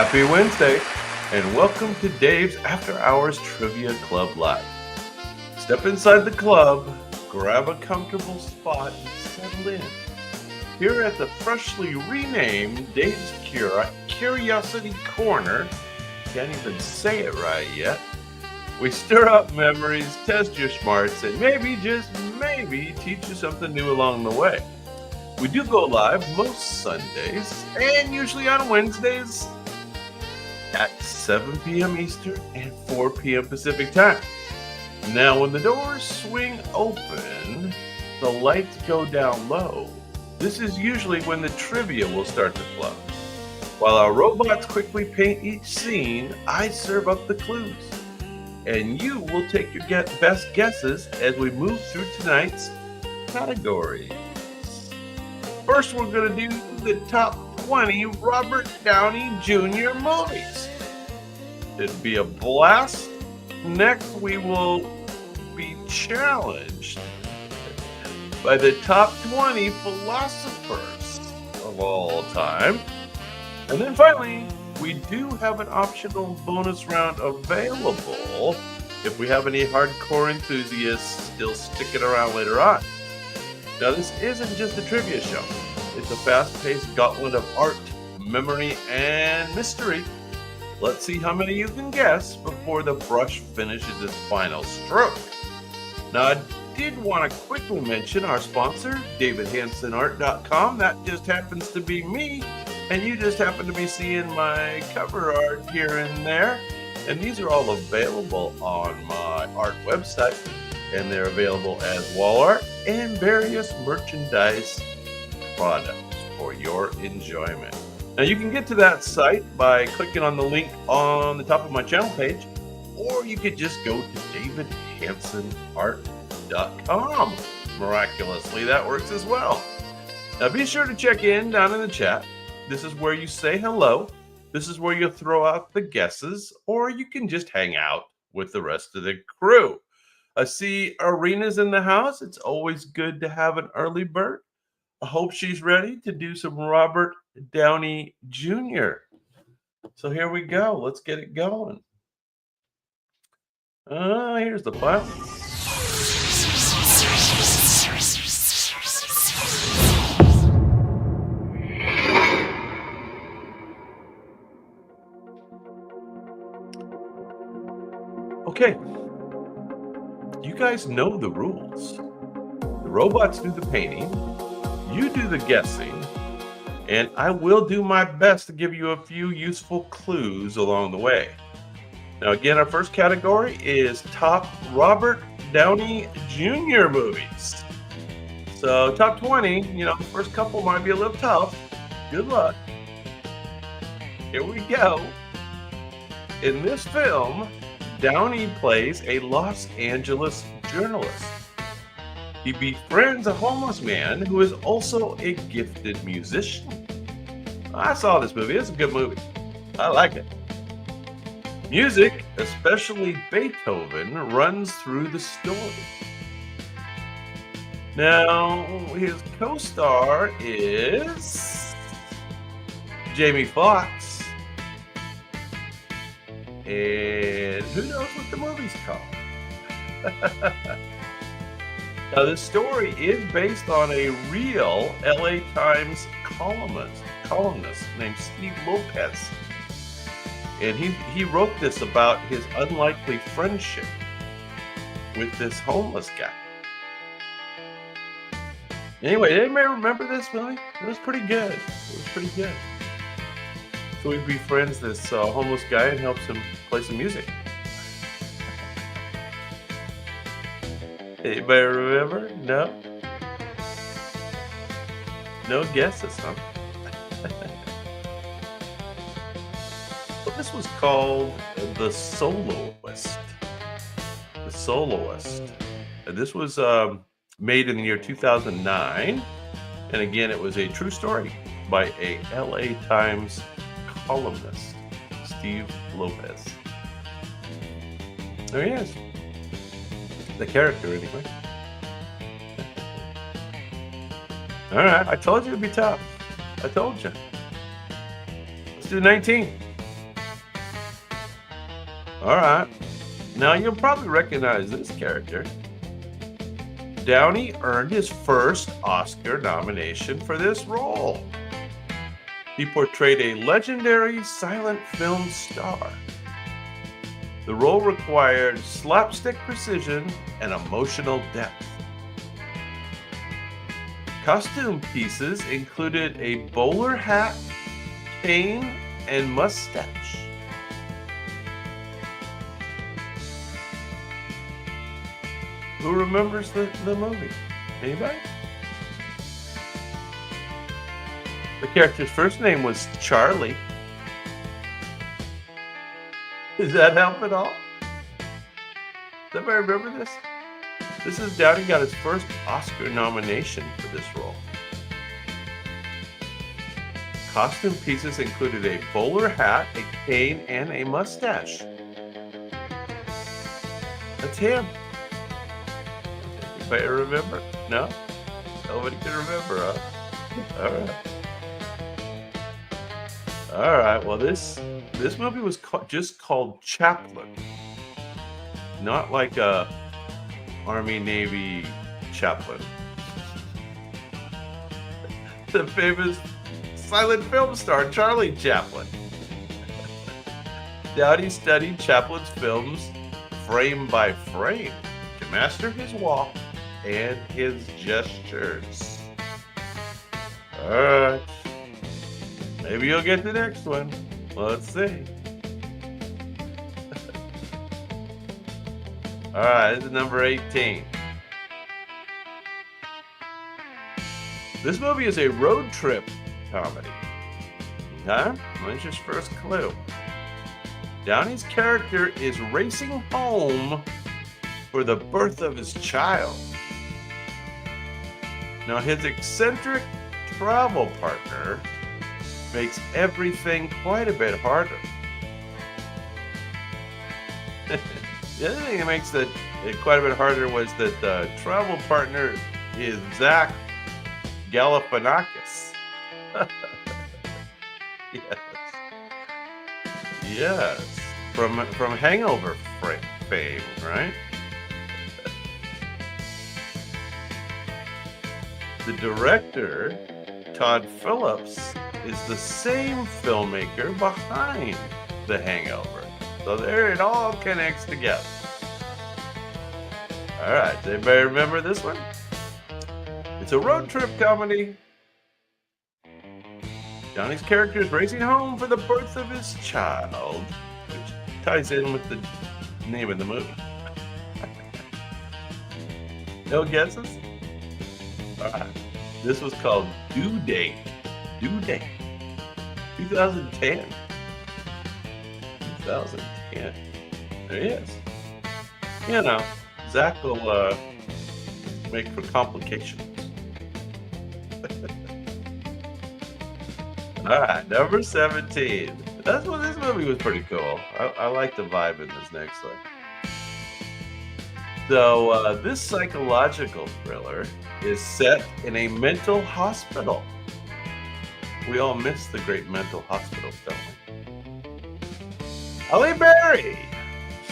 Happy Wednesday, and welcome to Dave's After Hours Trivia Club Live. Step inside the club, grab a comfortable spot, and settle in. Here at the freshly renamed Dave's Curiosity Corner, can't even say it right yet, we stir up memories, test your smarts, and maybe, just maybe, teach you something new along the way. We do go live most Sundays, and usually on Wednesdays, at 7 p.m. Eastern and 4 p.m. Pacific time. Now, when the doors swing open, the lights go down low. This is usually when the trivia will start to flow. While our robots quickly paint each scene, I serve up the clues. And you will take your best guesses as we move through tonight's categories. First, we're going to do the top 20 Robert Downey Jr. movies. It'd be a blast. Next, we will be challenged by the top 20 philosophers of all time. And then finally, we do have an optional bonus round available if we have any hardcore enthusiasts still sticking around later on. Now, this isn't just a trivia show. It's a fast-paced gauntlet of art, memory, and mystery. Let's see how many you can guess before the brush finishes its final stroke. Now, I did want to quickly mention our sponsor, davidhansonart.com. That just happens to be me, and you just happen to be seeing my cover art here and there. And these are all available on my art website, and they're available as wall art and various merchandise products for your enjoyment. Now, you can get to that site by clicking on the link on the top of my channel page, or you could just go to davidhansonart.com. Miraculously, that works as well. Now, be sure to check in down in the chat. This is where you say hello. This is where you throw out the guesses, or you can just hang out with the rest of the crew. I see Arena's in the house. It's always good to have an early bird. I hope she's ready to do some Robert Downey Jr. So here we go. Let's get it going. Here's the file. Okay. You guys know the rules. The robots do the painting. You do the guessing, and I will do my best to give you a few useful clues along the way. Now, again, our first category is top Robert Downey Jr. movies. So, top 20, the first couple might be a little tough. Good luck. Here we go. In this film, Downey plays a Los Angeles journalist. He befriends a homeless man who is also a gifted musician. I saw this movie. It's a good movie. I like it. Music, especially Beethoven, runs through the story. Now, his co-star is Jamie Foxx. And who knows what the movie's called? Now, this story is based on a real LA Times columnist named Steve Lopez. And he wrote this about his unlikely friendship with this homeless guy. Anyway, anybody remember this movie? It was pretty good. So he befriends this homeless guy and helps him play some music. Anybody remember? No? No guesses, huh? Well, this was called The Soloist. The Soloist. This was made in the year 2009. And again, it was a true story by a LA Times columnist, Steve Lopez. There he is. The character, anyway. All right, I told you it'd be tough. I told you. Let's do 19. All right. Now you'll probably recognize this character. Downey earned his first Oscar nomination for this role. He portrayed a legendary silent film star. The role required slapstick precision and emotional depth. Costume pieces included a bowler hat, cane, and mustache. Who remembers the movie? Anybody? The character's first name was Charlie. Does that help at all? Does anybody remember this? This is Downey got his first Oscar nomination for this role. Costume pieces included a bowler hat, a cane, and a mustache. That's him. Anybody remember? No? Nobody can remember, huh? All right. All right. Well, this movie was just called Chaplain, not like a Army Navy chaplain. The famous silent film star Charlie Chaplin. Downey studied Chaplin's films frame by frame to master his walk and his gestures. All right. Maybe you'll get the next one. Let's see. All right, this is number 18. This movie is a road trip comedy. Okay? That's your first clue. Downey's character is racing home for the birth of his child. Now, his eccentric travel partner makes everything quite a bit harder. The other thing that makes it quite a bit harder was that the travel partner is Zach Galifianakis. Yes. From Hangover fame, right? The director, Todd Phillips, is the same filmmaker behind The Hangover. So there it all connects together. All right, does anybody remember this one? It's a road trip comedy. Downey's character is racing home for the birth of his child, which ties in with the name of the movie. No guesses? All right, this was called Due Date. Due Date. 2010. 2010. There he is. You know, Zach will make for complications. All right, number 17. This movie was pretty cool. I like the vibe in this next one. So this psychological thriller is set in a mental hospital. We all miss the great mental hospitals, don't we? Halle Berry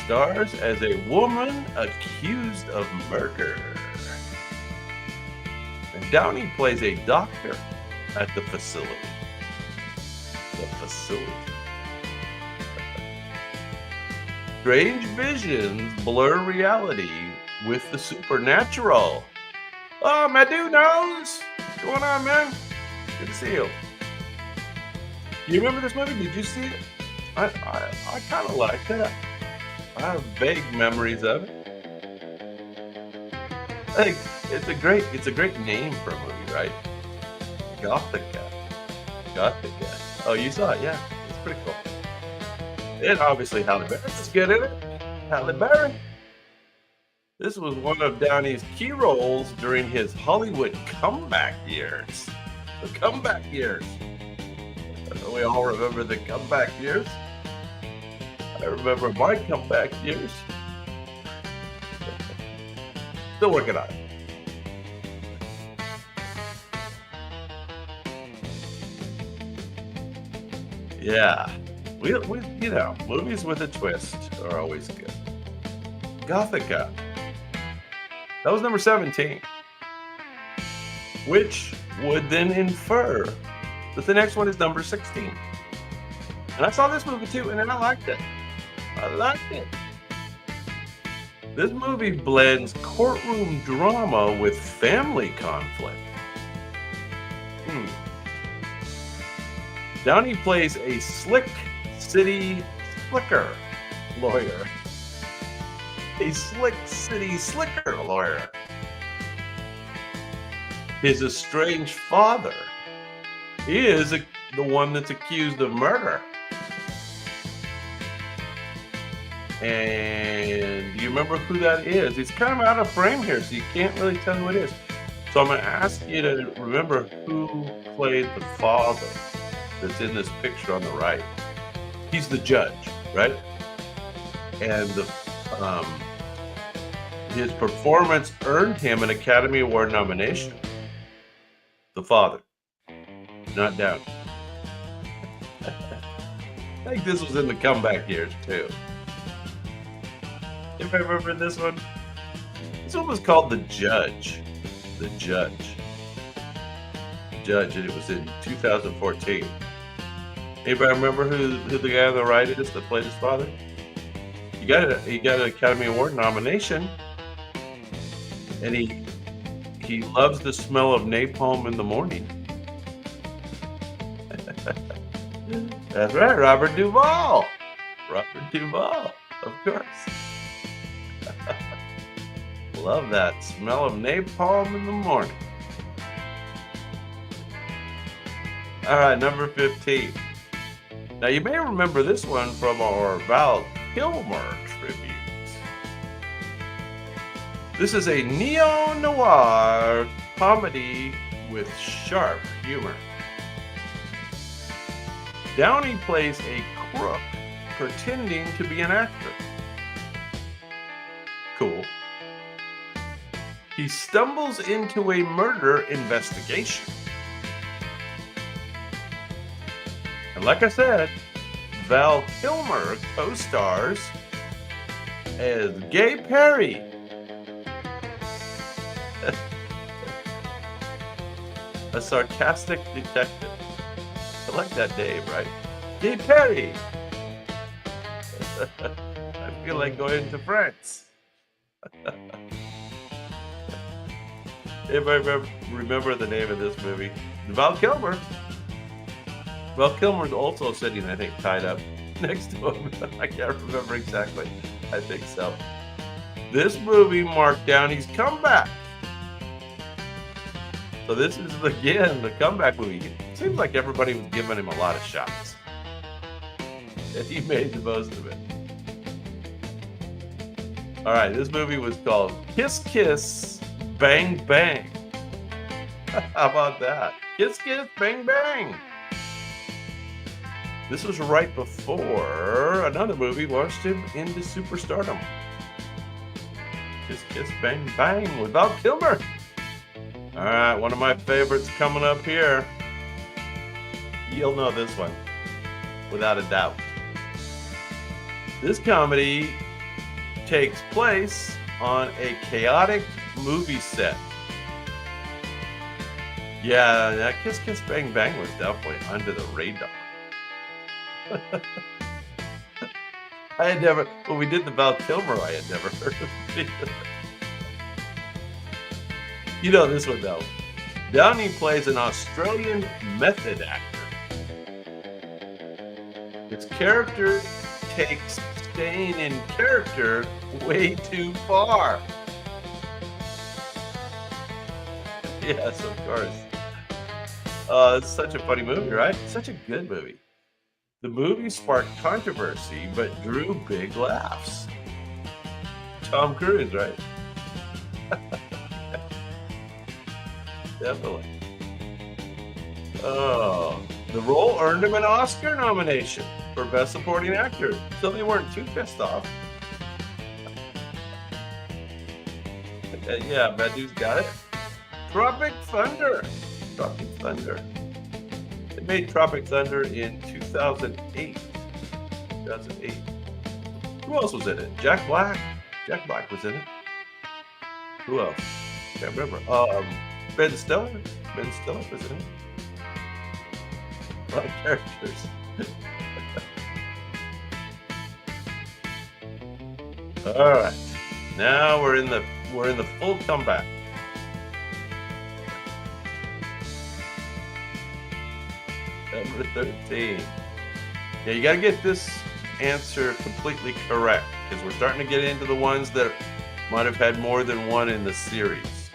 stars as a woman accused of murder. And Downey plays a doctor at the facility. The facility. Strange visions blur reality with the supernatural. Oh, my dude knows. What's going on, man? Good to see you. You remember this movie? Did you see it? I kind of liked it. I have vague memories of it. I think it's a great name for a movie, right? Gothica. Oh, you saw it? Yeah, it's pretty cool. And obviously Halle Berry is good in it. Halle Berry. This was one of Downey's key roles during his Hollywood comeback years. The comeback years. We all remember the comeback years. I remember my comeback years. Still working on it. Yeah. We movies with a twist. are always good. Gothica. That was number 17. Which would then infer that the next one is number 16. And I saw this movie too, and I liked it. I liked it. This movie blends courtroom drama with family conflict. Downey plays a slick city slicker lawyer. A slick city slicker lawyer. His estranged father is the one that's accused of murder. And do you remember who that is? It's kind of out of frame here, so you can't really tell who it is. So I'm going to ask you to remember who played the father that's in this picture on the right. He's the judge, right? And his performance earned him an Academy Award nomination. The father, not Downey. I think this was in the comeback years too. Anybody remember this one? This one was called The Judge. The Judge. And it was in 2014. Anybody remember who the guy on the right is that played his father? He got an Academy Award nomination, and he loves the smell of napalm in the morning. That's right, Robert Duvall. Robert Duvall, of course. Love that smell of napalm in the morning. All right, number 15. Now, you may remember this one from our Val Kilmer tribute. This is a neo-noir comedy with sharp humor. Downey plays a crook pretending to be an actor. Cool. He stumbles into a murder investigation. And like I said, Val Kilmer co-stars as Gay Perry. A sarcastic detective. I like that name, right? Gay Perry. I feel like going to France. Anybody remember the name of this movie? Val Kilmer. Val Kilmer's also sitting, I think, tied up next to him. I can't remember exactly. I think so. This movie marked Downey's comeback. So this is, again, the comeback movie. It seems like everybody was giving him a lot of shots. And he made the most of it. All right, this movie was called Kiss Kiss Bang Bang. How about that? Kiss Kiss Bang Bang. This was right before another movie launched him into superstardom. Kiss Kiss Bang Bang with Val Kilmer. All right, one of my favorites coming up here. You'll know this one, without a doubt. This comedy takes place on a chaotic movie set. Yeah, that Kiss Kiss Bang Bang was definitely under the radar. I had never, when we did the Val Kilmer, I had never heard of it. You know this one though. Downey plays an Australian method actor. His character takes staying in character way too far. Yes, of course. It's such a funny movie, right? Such a good movie. The movie sparked controversy, but drew big laughs. Tom Cruise, right? Definitely. Oh, the role earned him an Oscar nomination for Best Supporting Actor, so they weren't too pissed off. Yeah, Badu's got it. Tropic Thunder. Tropic Thunder. They made Tropic Thunder in 2008. Who else was in it? Jack Black. Jack Black was in it. Who else? Can't remember. Ben Stiller. Ben Stiller was in it. A lot of characters. All right. Now we're in the full comeback. Number 13. Yeah, you got to get this answer completely correct because we're starting to get into the ones that might have had more than one in the series.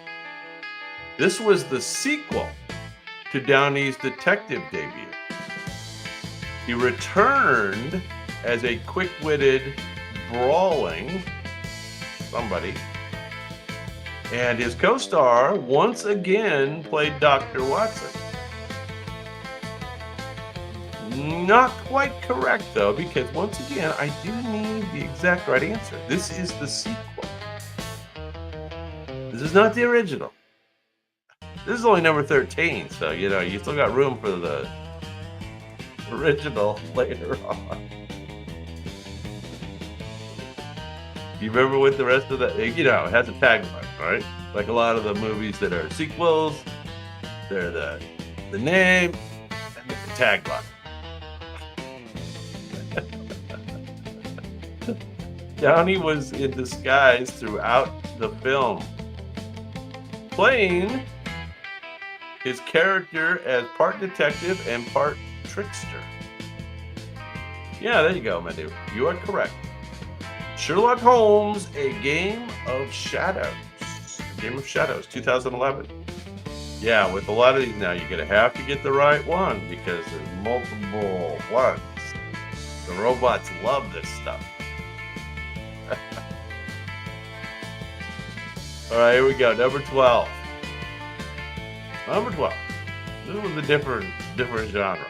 This was the sequel to Downey's detective debut. He returned as a quick-witted, brawling somebody, and his co-star once again played Dr. Watson. Not quite correct, though, because once again, I do need the exact right answer. This is the sequel. This is not the original. This is only number 13, so, you still got room for the original later on. You remember what the rest of the, it has a tagline, right? Like a lot of the movies that are sequels, they're the name and the tagline. Downey was in disguise throughout the film, playing his character as part detective and part trickster. Yeah, there you go, my dude. You are correct. Sherlock Holmes, A Game of Shadows. A Game of Shadows, 2011. Yeah, with a lot of these now, you're going to have to get the right one because there's multiple ones. The robots love this stuff. All right, here we go. Number 12. Number 12. This was a different genre.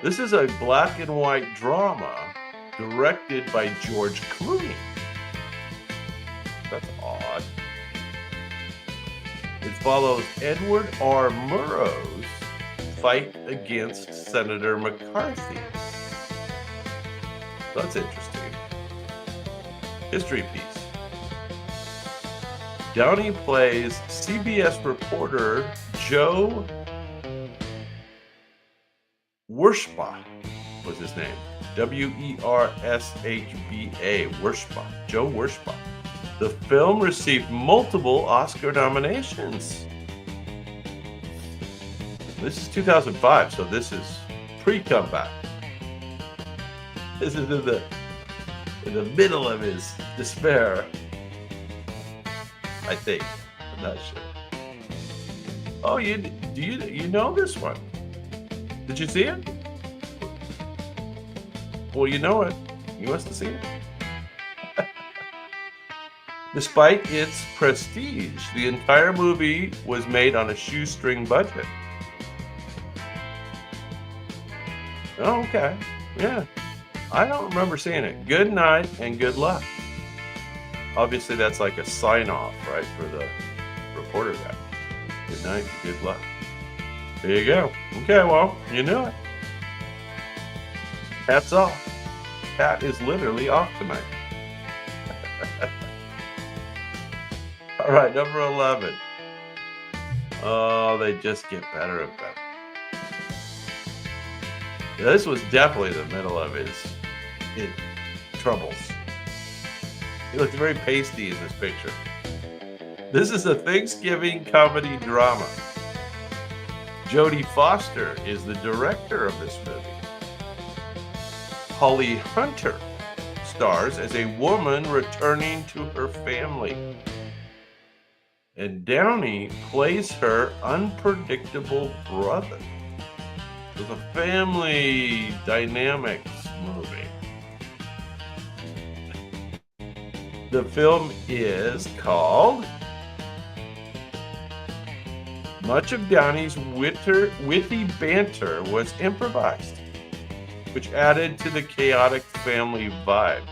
This is a black and white drama directed by George Clooney. That's odd. It follows Edward R. Murrow's fight against Senator McCarthy. That's interesting. History piece. Downey plays CBS reporter Joe Wershba was his name. W-E-R-S-H-B-A. Wershba. Joe Wershba. The film received multiple Oscar nominations. This is 2005, so this is pre-comeback. This is in the middle of his despair, I think. I'm not sure. Oh, you know this one? Did you see it? Well, you know it. You must have seen it. Despite its prestige, the entire movie was made on a shoestring budget. Oh, okay. Yeah. I don't remember seeing it. Good night and good luck. Obviously, that's like a sign-off, right, for the reporter guy. Good night and good luck. There you go. Okay, well, you knew it. Hats off. Hat is literally off tonight. All right, number 11. Oh, they just get better and better. Yeah, this was definitely the middle of his troubles. He looked very pasty in this picture. This is a Thanksgiving comedy drama. Jodie Foster is the director of this movie. Holly Hunter stars as a woman returning to her family. And Downey plays her unpredictable brother. It was a family dynamics movie. The film is called Much of Downey's witty banter was improvised, which added to the chaotic family vibe,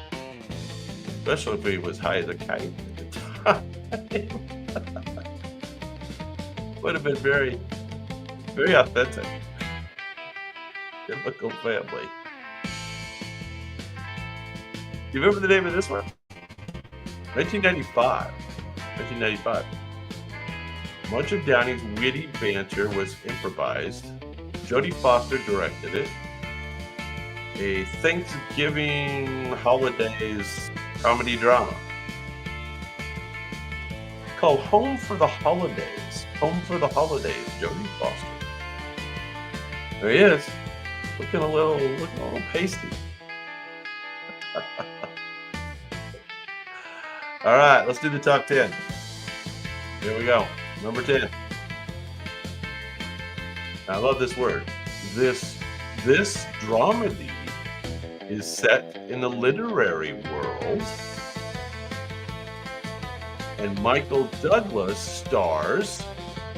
especially if he was high as a kite at the time. Would have been very, very authentic. Typical family. You remember the name of this one? 1995. 1995. Much of Downey's witty banter was improvised. Jodie Foster directed it. A Thanksgiving holidays comedy drama called Home for the Holidays. Home for the Holidays, Jodie Foster. There he is, looking a little pasty. All right, let's do the top 10. Here we go. Number 10. I love this word. This dramedy is set in the literary world, and Michael Douglas stars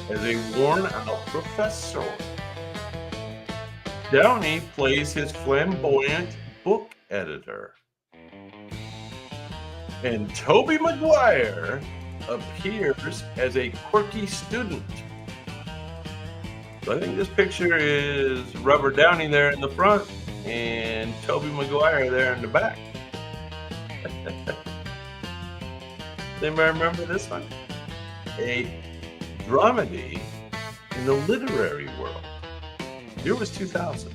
as a worn-out professor. Downey plays his flamboyant book editor. And Tobey Maguire appears as a quirky student. So I think this picture is Robert Downey there in the front and Tobey Maguire there in the back. Anybody remember this one? A dramedy in the literary world. Year was 2000.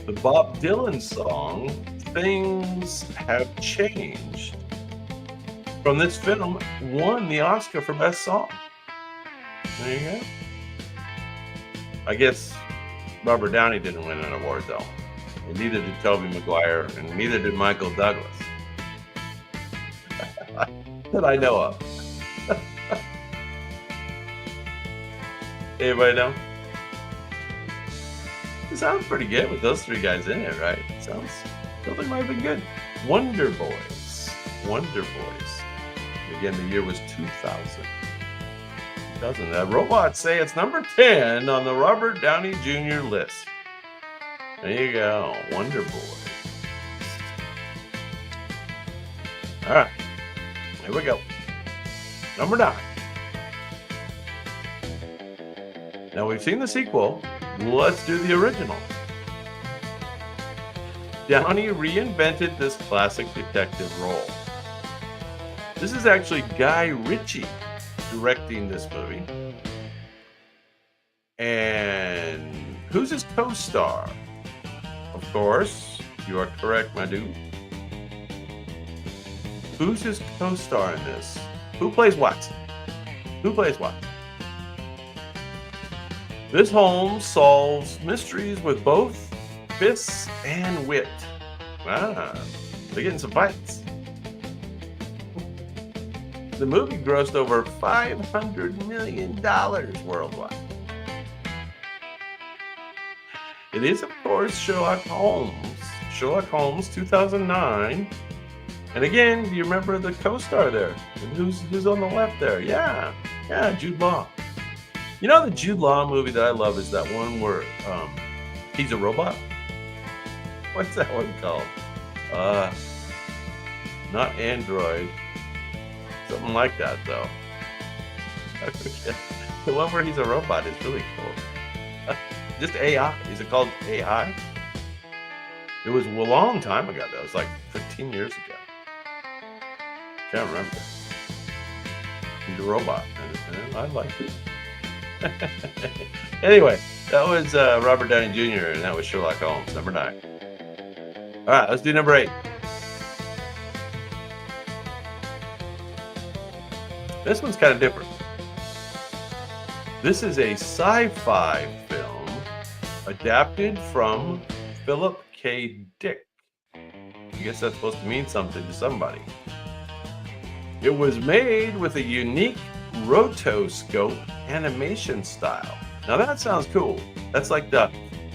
The Bob Dylan song, Things Have Changed, from this film won the Oscar for Best Song. There you go. I guess Robert Downey didn't win an award though. And neither did Tobey Maguire, and neither did Michael Douglas. That I know of. Anybody know? It sounds pretty good with those three guys in it, right? Sounds like might have been good. Wonder Boys. Again, the year was 2000. Robots say it's number 10 on the Robert Downey Jr. list. There you go, Wonder Boys. All right, here we go. Number 9. Now we've seen the sequel. Let's do the original. Downey reinvented this classic detective role. This is actually Guy Ritchie directing this movie. And who's his co-star? Of course, you are correct, my dude. Who's his co-star in this? Who plays what? This Holmes solves mysteries with both fists and wit. They're getting some fights. The movie grossed over $500 million worldwide. It is, of course, Sherlock Holmes. Sherlock Holmes, 2009. And again, do you remember the co-star there? And who's on the left there? Yeah, Jude Law. You know the Jude Law movie that I love is that one where he's a robot? What's that one called? Not Android. Something like that, though. I forget. The one where he's a robot is really cool. Just AI. Is it called AI? It was a long time ago, though. It was like 15 years ago. Can't remember. He's a robot. And I like it. Anyway, that was Robert Downey Jr. and that was Sherlock Holmes, number 9. All right, let's do number 8. This one's kind of different. This is a sci-fi film adapted from Philip K. Dick. I guess that's supposed to mean something to somebody. It was made with a unique rotoscope animation style. Now that sounds cool. That's like you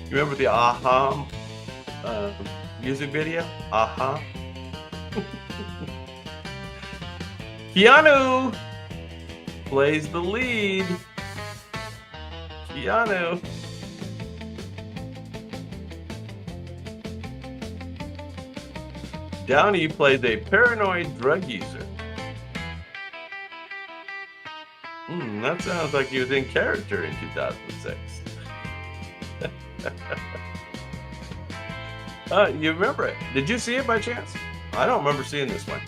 remember the Aha music video? Aha. Keanu plays the lead. Keanu. Downey plays a paranoid drug user. That sounds like he was in character in 2006. You remember it? Did you see it by chance? I don't remember seeing this one.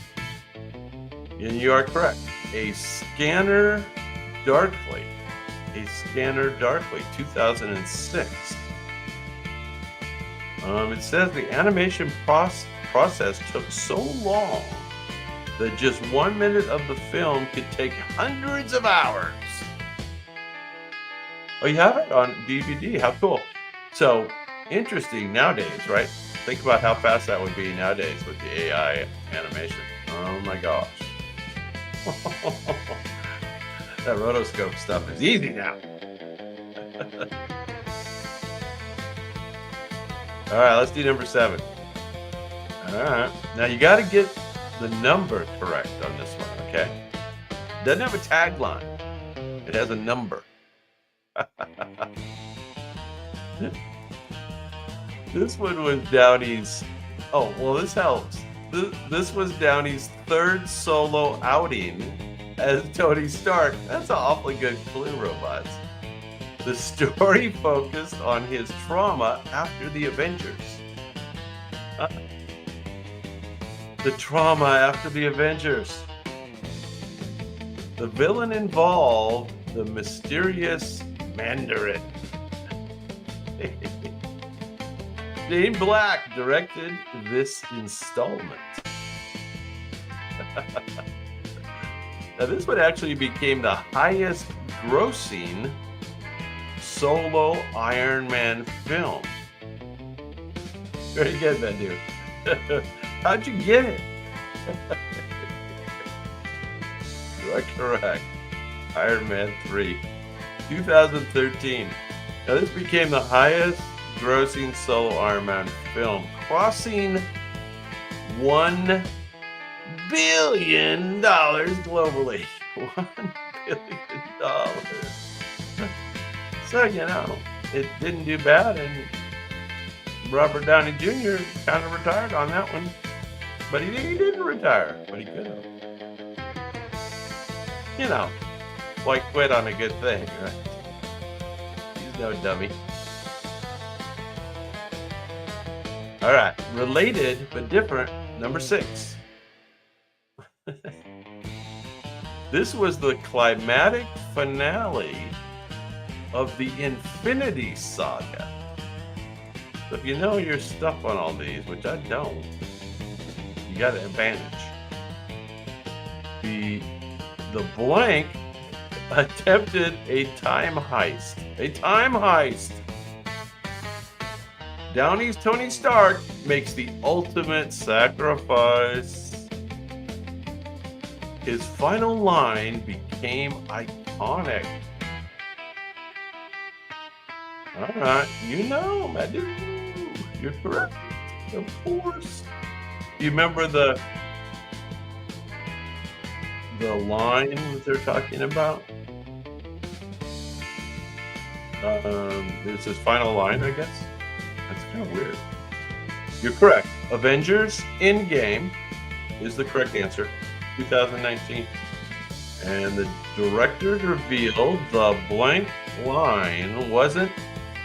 And you are correct. A Scanner Darkly. A Scanner Darkly, 2006. It says the animation process took so long that just 1 minute of the film could take hundreds of hours. Oh, you have it on DVD. How cool. So, interesting nowadays, right? Think about how fast that would be nowadays with the AI animation. Oh my gosh. That rotoscope stuff is easy now. All right, let's do number 7. All right. Now you got to get the number correct on this one, okay? Doesn't have a tagline. It has a number. This one was Downey's. Oh, well, this helps. This was Downey's 3rd solo outing as Tony Stark. That's an awfully good clue, robots. The story focused on his trauma after the Avengers. The trauma after the Avengers. The villain involved the mysterious Mandarin. Shane Black directed this installment. Now, this one actually became the highest grossing solo Iron Man film. Very good, man, dude. How'd you get it? You are correct. Iron Man 3, 2013. Now, this became the highest grossing solo Iron Man film, crossing $1 billion globally. $1 billion. So, you know, it didn't do bad, and Robert Downey Jr. kind of retired on that one. But he didn't retire, but he could have. You know, why quit on a good thing, right? He's no dummy. All right, related but different, number 6. This was the climatic finale of the Infinity Saga. So if you know your stuff on all these, which I don't, you got an advantage. The blank attempted a time heist. A time heist. Downey's Tony Stark makes the ultimate sacrifice. His final line became iconic. All right, you know, man, you're correct. Of course. You remember the line that they're talking about? It's his final line, I guess. That's kind of weird. You're correct. Avengers Endgame is the correct answer. 2019. And the directors revealed the blank line wasn't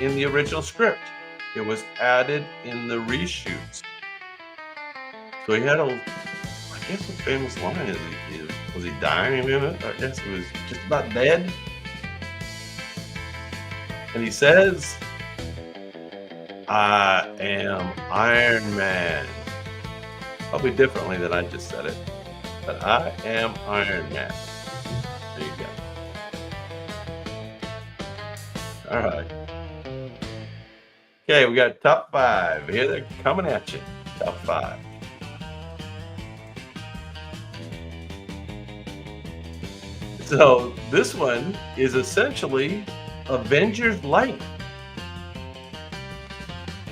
in the original script. It was added in the reshoots. So he had I guess the famous line is, was he dying in it? I guess he was just about dead. And he says, I am Iron Man. Probably differently than I just said it. But I am Iron Man. There you go. All right. Okay, we got top 5. Here they're coming at you. Top 5. So this one is essentially Avengers Light,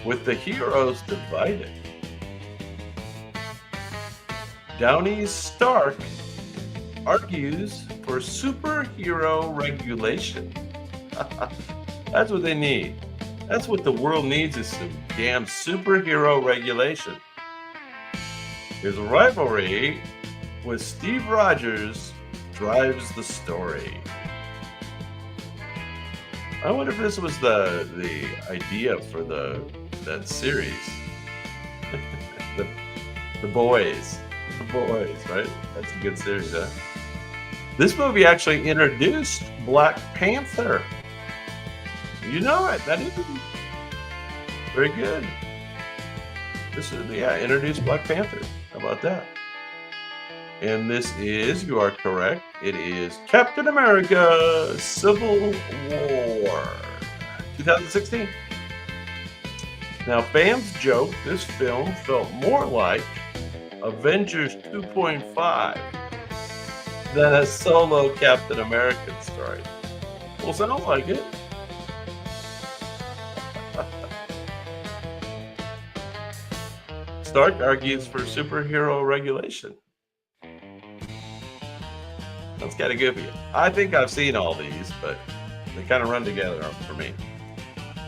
with the heroes divided. Downey's Stark argues for superhero regulation. That's what they need. That's what the world needs, is some damn superhero regulation. His rivalry with Steve Rogers drives the story. I wonder if this was the idea for that series. The Boys. The Boys, right? That's a good series, huh? This movie actually introduced Black Panther. You know it. That is very good. This is, introduced Black Panther. How about that? And this is, you are correct, it is Captain America Civil War, 2016. Now, fans joke this film felt more like Avengers 2.5 than a solo Captain American story. Well, sounds like it. Stark argues for superhero regulation. That's kind of goofy. I think I've seen all these, but they kind of run together for me.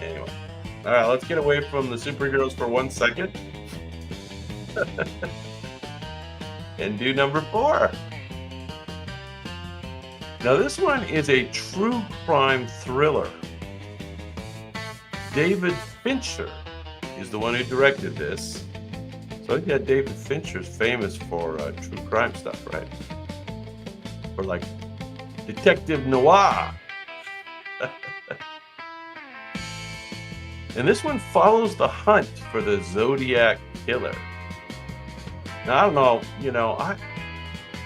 Anyway. All right, let's get away from the superheroes for 1 second. And do number 4. Now, this one is a true crime thriller. David Fincher is the one who directed this. So yeah, David Fincher's famous for true crime stuff, right? Or like Detective Noir. And this one follows the hunt for the Zodiac Killer. Now, I don't know, I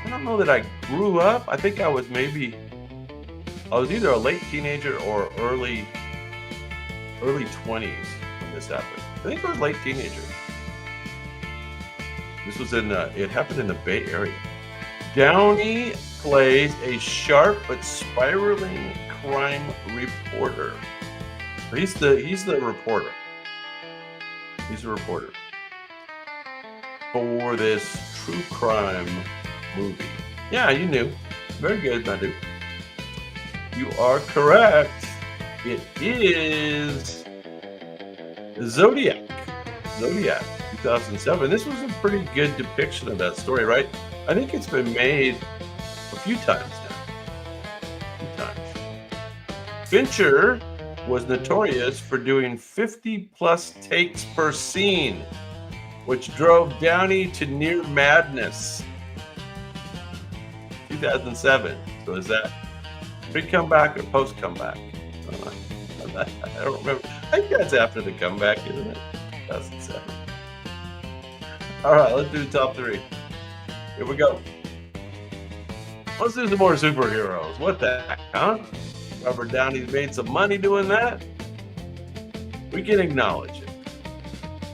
don't know that I grew up. I think I was either a late teenager or early 20s when this happened. I think I was late teenager. This was it happened in the Bay Area. Downey plays a sharp but spiraling crime reporter. He's the reporter. He's a reporter for this true crime movie. Yeah, you knew. Very good, Nadu. You are correct. It is Zodiac. Zodiac, 2007. This was a pretty good depiction of that story, right? I think it's been made a few times now. Fincher was notorious for doing 50-plus takes per scene, which drove Downey to near madness. 2007. So is that pre-comeback or post-comeback? I don't remember. I think that's after the comeback, isn't it? 2007. All right, let's do the top 3. Here we go. Let's do some more superheroes. What the heck, huh? Robert Downey's made some money doing that. We can acknowledge it.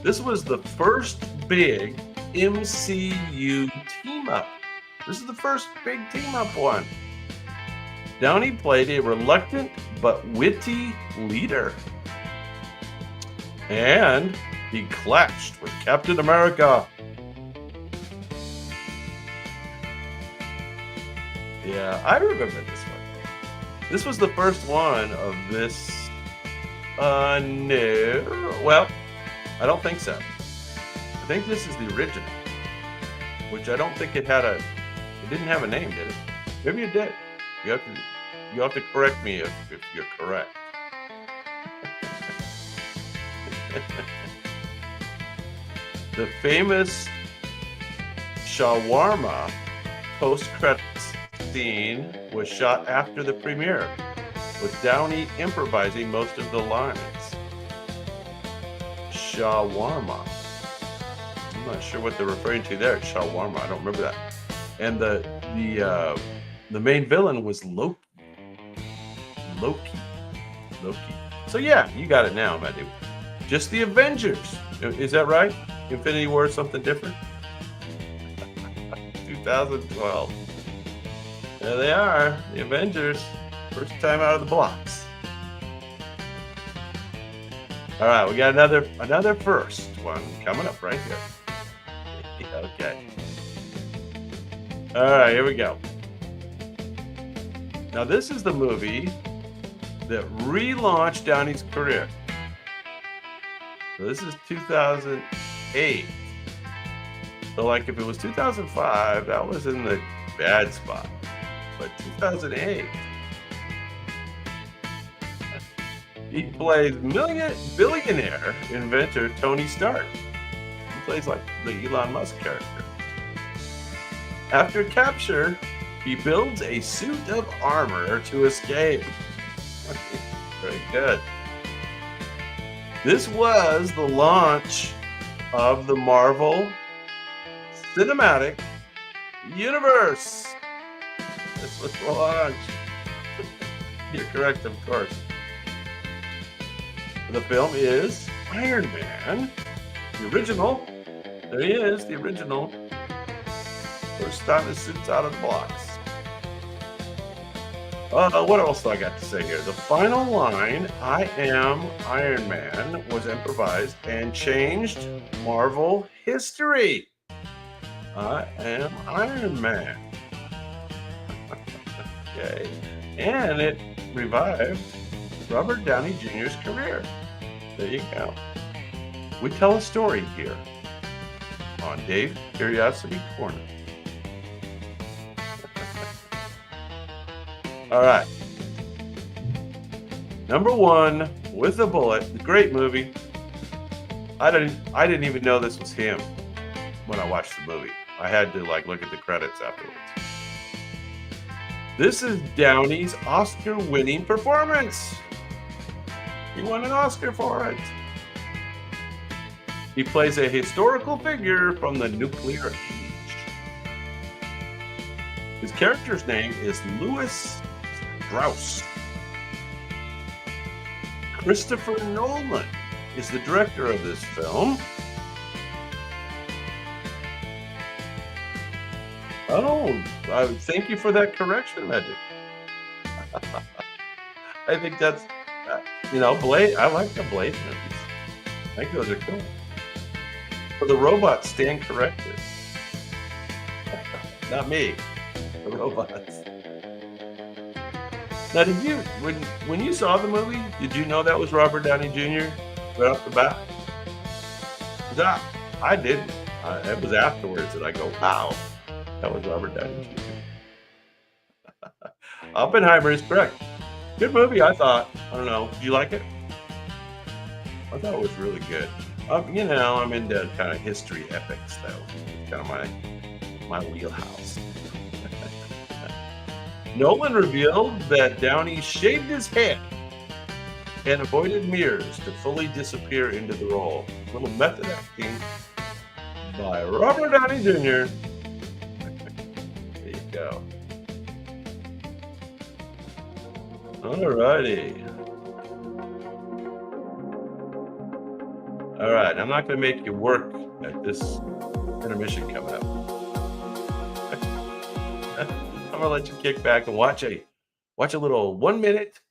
This was the first big MCU team-up. This is the first big team-up one. Downey played a reluctant but witty leader. And he clashed with Captain America. Yeah, I remember this one. This was the first one of this. No. Well, I don't think so. I think this is the original, which I don't think it didn't have a name, did it? Maybe it did. You have to correct me if you're correct. The famous shawarma post-credits scene was shot after the premiere, with Downey improvising most of the lines. Shawarma. I'm not sure what they're referring to there. Shawarma. I don't remember that. And the main villain was Loki. So yeah, you got it now, Matthew. Just the Avengers. Is that right? Infinity War is something different? 2012. There they are, the Avengers. First time out of the blocks. All right, we got another first one coming up right here. Okay. All right, here we go. Now, this is the movie that relaunched Downey's career. So this is 2008. So, like, if it was 2005, that was in the bad spot. But 2008, he plays billionaire inventor Tony Stark. plays like the Elon Musk character. After capture, he builds a suit of armor to escape. Very good. This was the launch of the Marvel Cinematic Universe. This was the launch. You're correct, of course. The film is Iron Man, the original. There he is, the original. First time his suit's out of the box. What else do I got to say here? The final line, I am Iron Man, was improvised and changed Marvel history. I am Iron Man. Okay. And it revived Robert Downey Jr.'s career. There you go. We tell a story here on Dave's Curiosity Corner. All right. Number one, With a Bullet, great movie. I didn't even know this was him when I watched the movie. I had to look at the credits afterwards. This is Downey's Oscar-winning performance. He won an Oscar for it. He plays a historical figure from the nuclear age. His character's name is Louis Strauss. Christopher Nolan is the director of this film. Oh, thank you for that correction, Magic. I think that's, Blade. I like the Blade movies. I think those are cool. For the robots stand corrected. Not me, the robots. Now, did you, when you saw the movie, did you know that was Robert Downey Jr. right off the bat? I didn't. It was afterwards that I go, wow, that was Robert Downey Jr. Oppenheimer is correct. Good movie, I thought. I don't know. Did you like it? I thought it was really good. I'm into kind of history epics, though. It's kind of my wheelhouse. Nolan revealed that Downey shaved his head and avoided mirrors to fully disappear into the role. A little method acting by Robert Downey Jr. There you go. Alrighty. All right, I'm not going to make you work at this intermission coming up. I'm going to let you kick back and watch a little 1-minute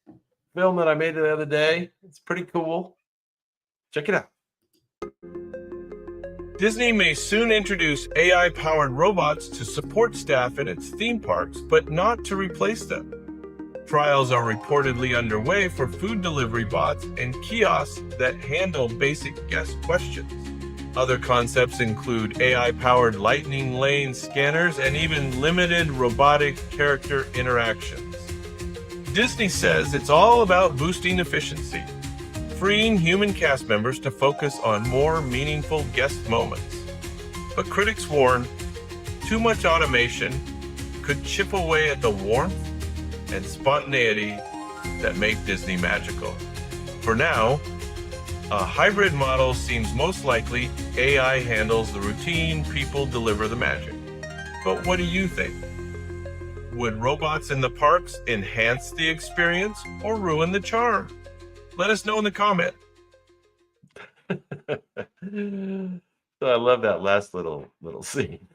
film that I made the other day. It's pretty cool. Check it out. Disney may soon introduce AI-powered robots to support staff in its theme parks, but not to replace them. Trials are reportedly underway for food delivery bots and kiosks that handle basic guest questions. Other concepts include AI-powered lightning lane scanners and even limited robotic character interactions. Disney says it's all about boosting efficiency, freeing human cast members to focus on more meaningful guest moments. But critics warn, too much automation could chip away at the warmth and spontaneity that make Disney magical. For now, a hybrid model seems most likely. AI handles the routine, people deliver the magic. But what do you think? Would robots in the parks enhance the experience or ruin the charm? Let us know in the comment. So I love that last little scene.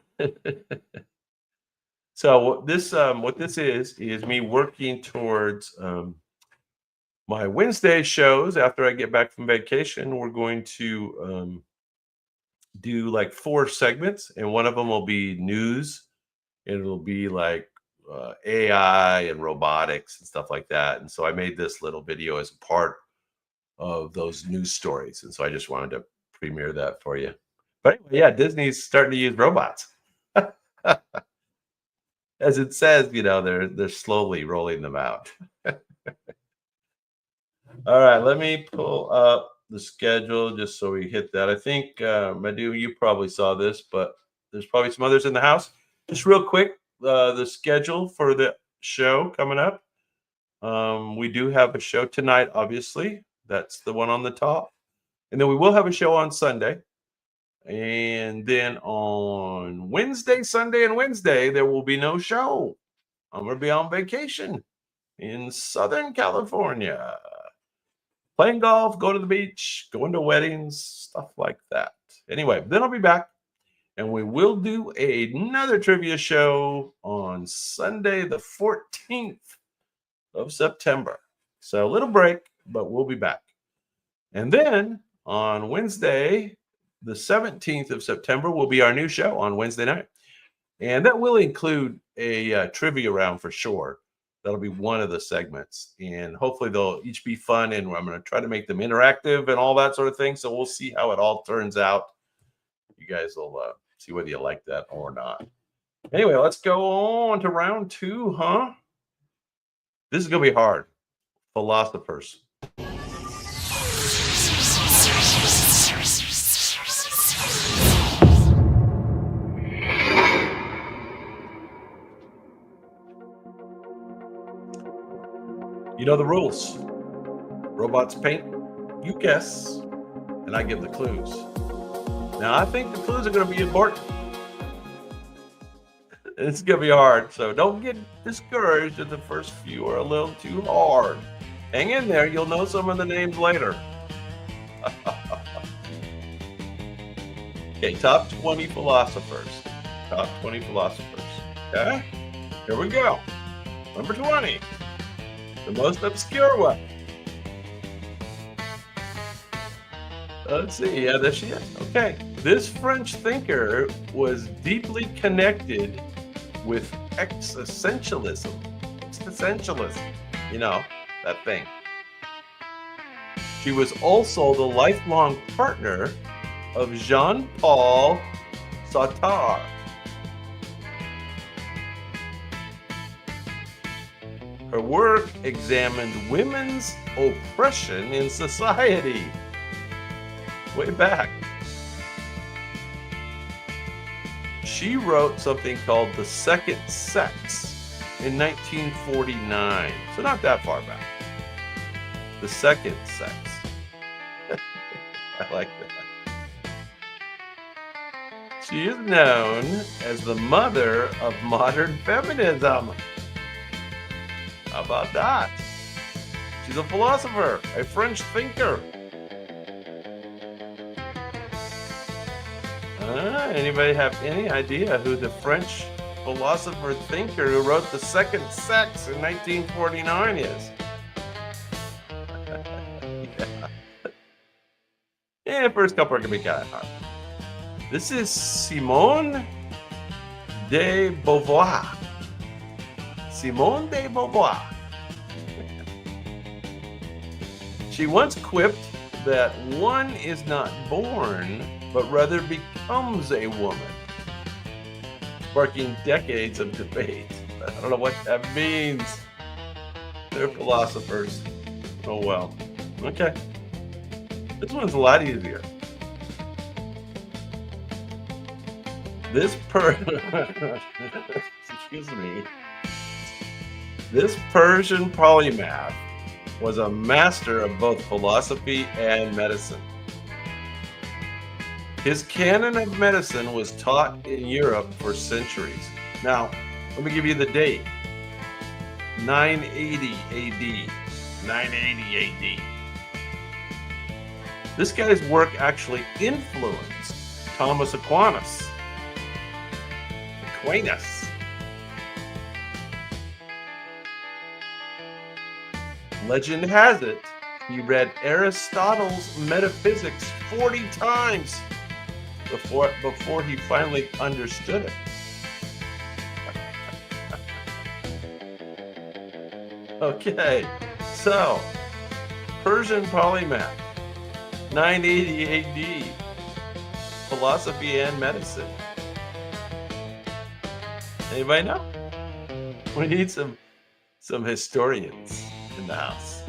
So what this is me working towards my Wednesday shows. After I get back from vacation, we're going to do 4 segments, and one of them will be news, and it'll be AI and robotics and stuff like that. And so I made this little video as a part of those news stories, and so I just wanted to premiere that for you. But anyway, yeah, Disney's starting to use robots. As it says, they're slowly rolling them out. All right, let me pull up the schedule just so we hit that. I think, Madhu, you probably saw this, but there's probably some others in the house. Just real quick, the schedule for the show coming up. We do have a show tonight, obviously. That's the one on the top. And then we will have a show on Sunday. And then on Wednesday, Sunday, and Wednesday, there will be no show. I'm going to be on vacation in Southern California. Playing golf, going to the beach, going to weddings, stuff like that. Anyway, then I'll be back. And we will do another trivia show on Sunday, the 14th of September. So a little break, but we'll be back. And then on Wednesday, the 17th of September, will be our new show on Wednesday night. And that will include a trivia round for sure. That'll be one of the segments. And hopefully they'll each be fun. And I'm going to try to make them interactive and all that sort of thing. So we'll see how it all turns out. You guys will see whether you like that or not. Anyway, let's go on to round 2, huh? This is going to be hard. Philosophers. You know the rules. Robots paint, you guess, and I give the clues. Now, I think the clues are going to be important. It's going to be hard, so don't get discouraged if the first few are a little too hard. Hang in there. You'll know some of the names later. Okay, top 20 philosophers. Top 20 philosophers. Okay, here we go. Number 20. The most obscure one. Let's see. Yeah, there she is. Okay. This French thinker was deeply connected with existentialism. Existentialism. You know, that thing. She was also the lifelong partner of Jean-Paul Sartre. Her work examined women's oppression in society. Way back. She wrote something called The Second Sex in 1949. So not that far back. The Second Sex. I like that. She is known as the mother of modern feminism. How about that? She's a philosopher, a French thinker. Anybody have any idea who the French philosopher thinker who wrote The Second Sex in 1949 is? Yeah, the first couple are going to be kind of hard. This is Simone de Beauvoir. Simone de Beauvoir. She once quipped that one is not born, but rather becomes a woman, sparking decades of debate. I don't know what that means. They're philosophers. Oh well. Okay. This one's a lot easier. Excuse me. This Persian polymath was a master of both philosophy and medicine. His canon of medicine was taught in Europe for centuries. Now, let me give you the date. 980 AD. 980 AD. This guy's work actually influenced Thomas Aquinas. Legend has it, he read Aristotle's Metaphysics 40 times before he finally understood it. Okay, so Persian polymath, 980 AD, philosophy and medicine. Anybody know? We need some historians in the house.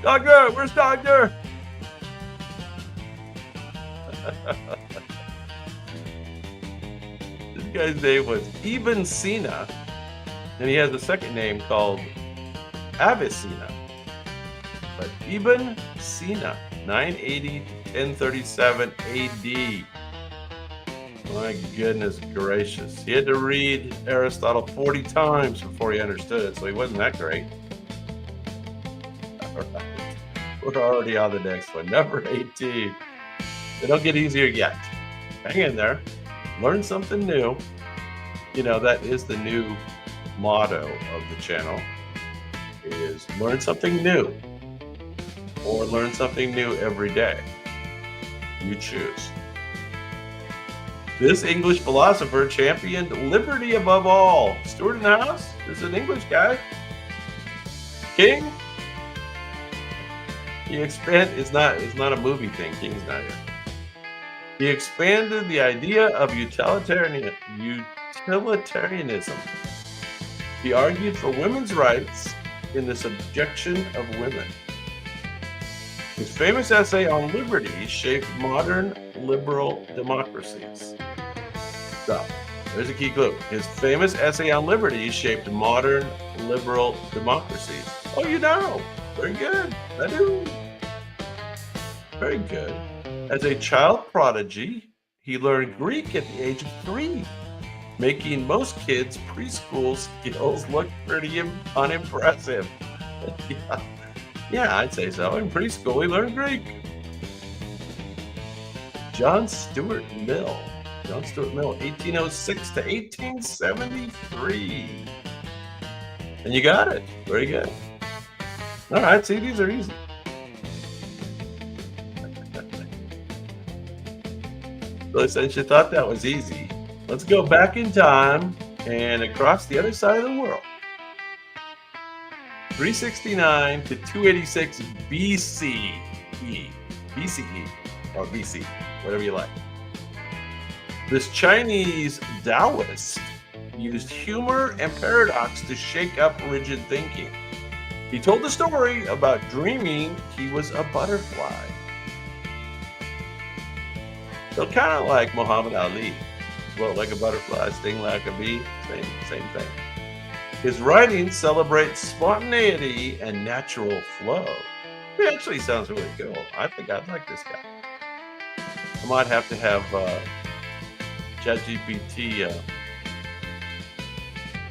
Doctor, where's Doctor? This guy's name was Ibn Sina, and he has a second name called Avicenna. But Ibn Sina, 980 to 1037 AD. My goodness gracious. He had to read Aristotle 40 times before he understood it, so he wasn't that great. All right. We're already on the next one. Number 18. They don't get easier yet. Hang in there. Learn something new. You know, that is the new motto of the channel, is learn something new. Or learn something new every day. You choose. This English philosopher championed liberty above all. Stewart in the house? This is an English guy. King? It's not a movie thing. King's not here. He expanded the idea of utilitarianism. He argued for women's rights in the subjection of women. His famous essay on liberty shaped modern liberal democracies. So, there's a key clue. His famous essay on liberty shaped modern liberal democracies. Oh, you know. Very good. I do. Very good. As a child prodigy, he learned Greek at the age of 3, making most kids' preschool skills look pretty unimpressive. Yeah, I'd say so. In preschool, he learned Greek. John Stuart Mill, 1806 to 1873. And you got it. Very good. All right, see, these are easy. So since you thought that was easy, let's go back in time and across the other side of the world. 369 to 286 BCE, or BC, whatever you like. This Chinese Taoist used humor and paradox to shake up rigid thinking. He told the story about dreaming he was a butterfly. So kind of like Muhammad Ali, float like a butterfly, sting like a bee, same thing. His writings celebrate spontaneity and natural flow. It actually sounds really cool. I think I'd like this guy. I might have to have ChatGPT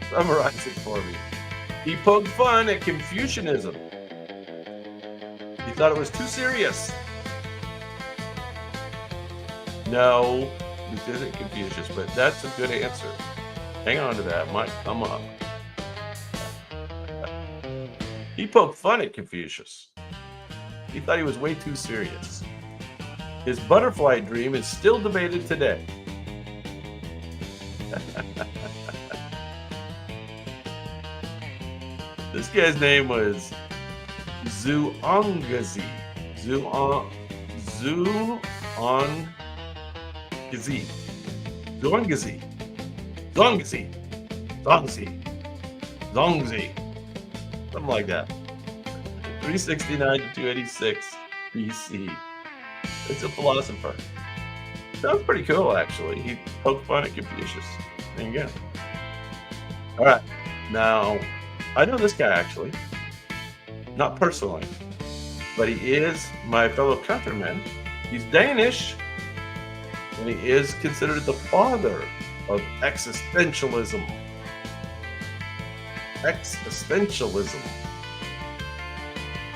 summarize it for me. He poked fun at Confucianism. He thought it was too serious. No, this isn't Confucius, but that's a good answer. Hang on to that. It might come up. He poked fun at Confucius. He thought he was way too serious. His butterfly dream is still debated today. This guy's name was Zhuangzi. Zhuangzi. Something like that. 369 to 286 BC. It's a philosopher. Sounds pretty cool, actually. He poked fun at Confucius. There you go. All right. Now, I know this guy, actually. Not personally. But he is my fellow countryman. He's Danish. And he is considered the father of existentialism.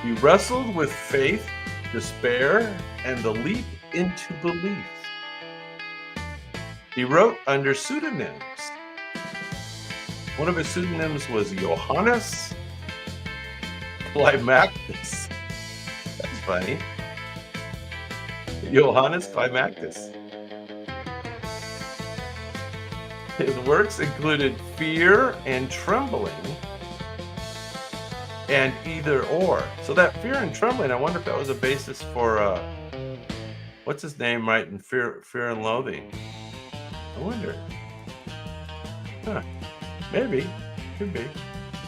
He wrestled with faith, despair, and the leap into belief. He wrote under pseudonyms. One of his pseudonyms was Johannes Climactus. That's funny. Johannes Climactus. His works included Fear and Trembling and Either Or. So that Fear and Trembling, I wonder if that was a basis for, what's his name, right, in Fear and Loathing? I wonder. Huh. Maybe. Could be.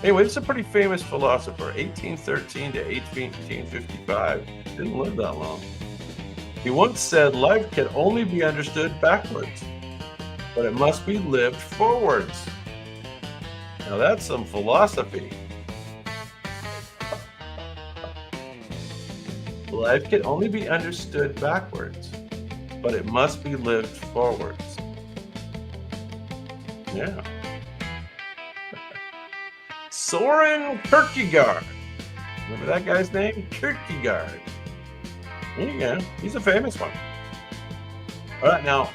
Anyway, this is a pretty famous philosopher, 1813 to 1855. Didn't live that long. He once said, life can only be understood backwards, but it must be lived forwards. Now that's some philosophy. Life can only be understood backwards, but it must be lived forwards. Yeah. Soren Kierkegaard. Remember that guy's name? Kierkegaard. There you go. He's a famous one. All right, now,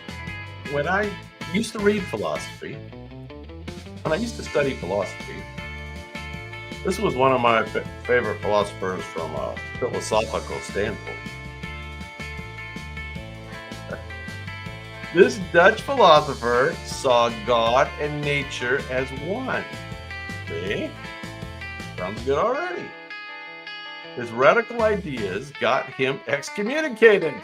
when I used to read philosophy, when I used to study philosophy, this was one of my favorite philosophers from a philosophical standpoint. This Dutch philosopher saw God and nature as one. See? Sounds good already. His radical ideas got him excommunicated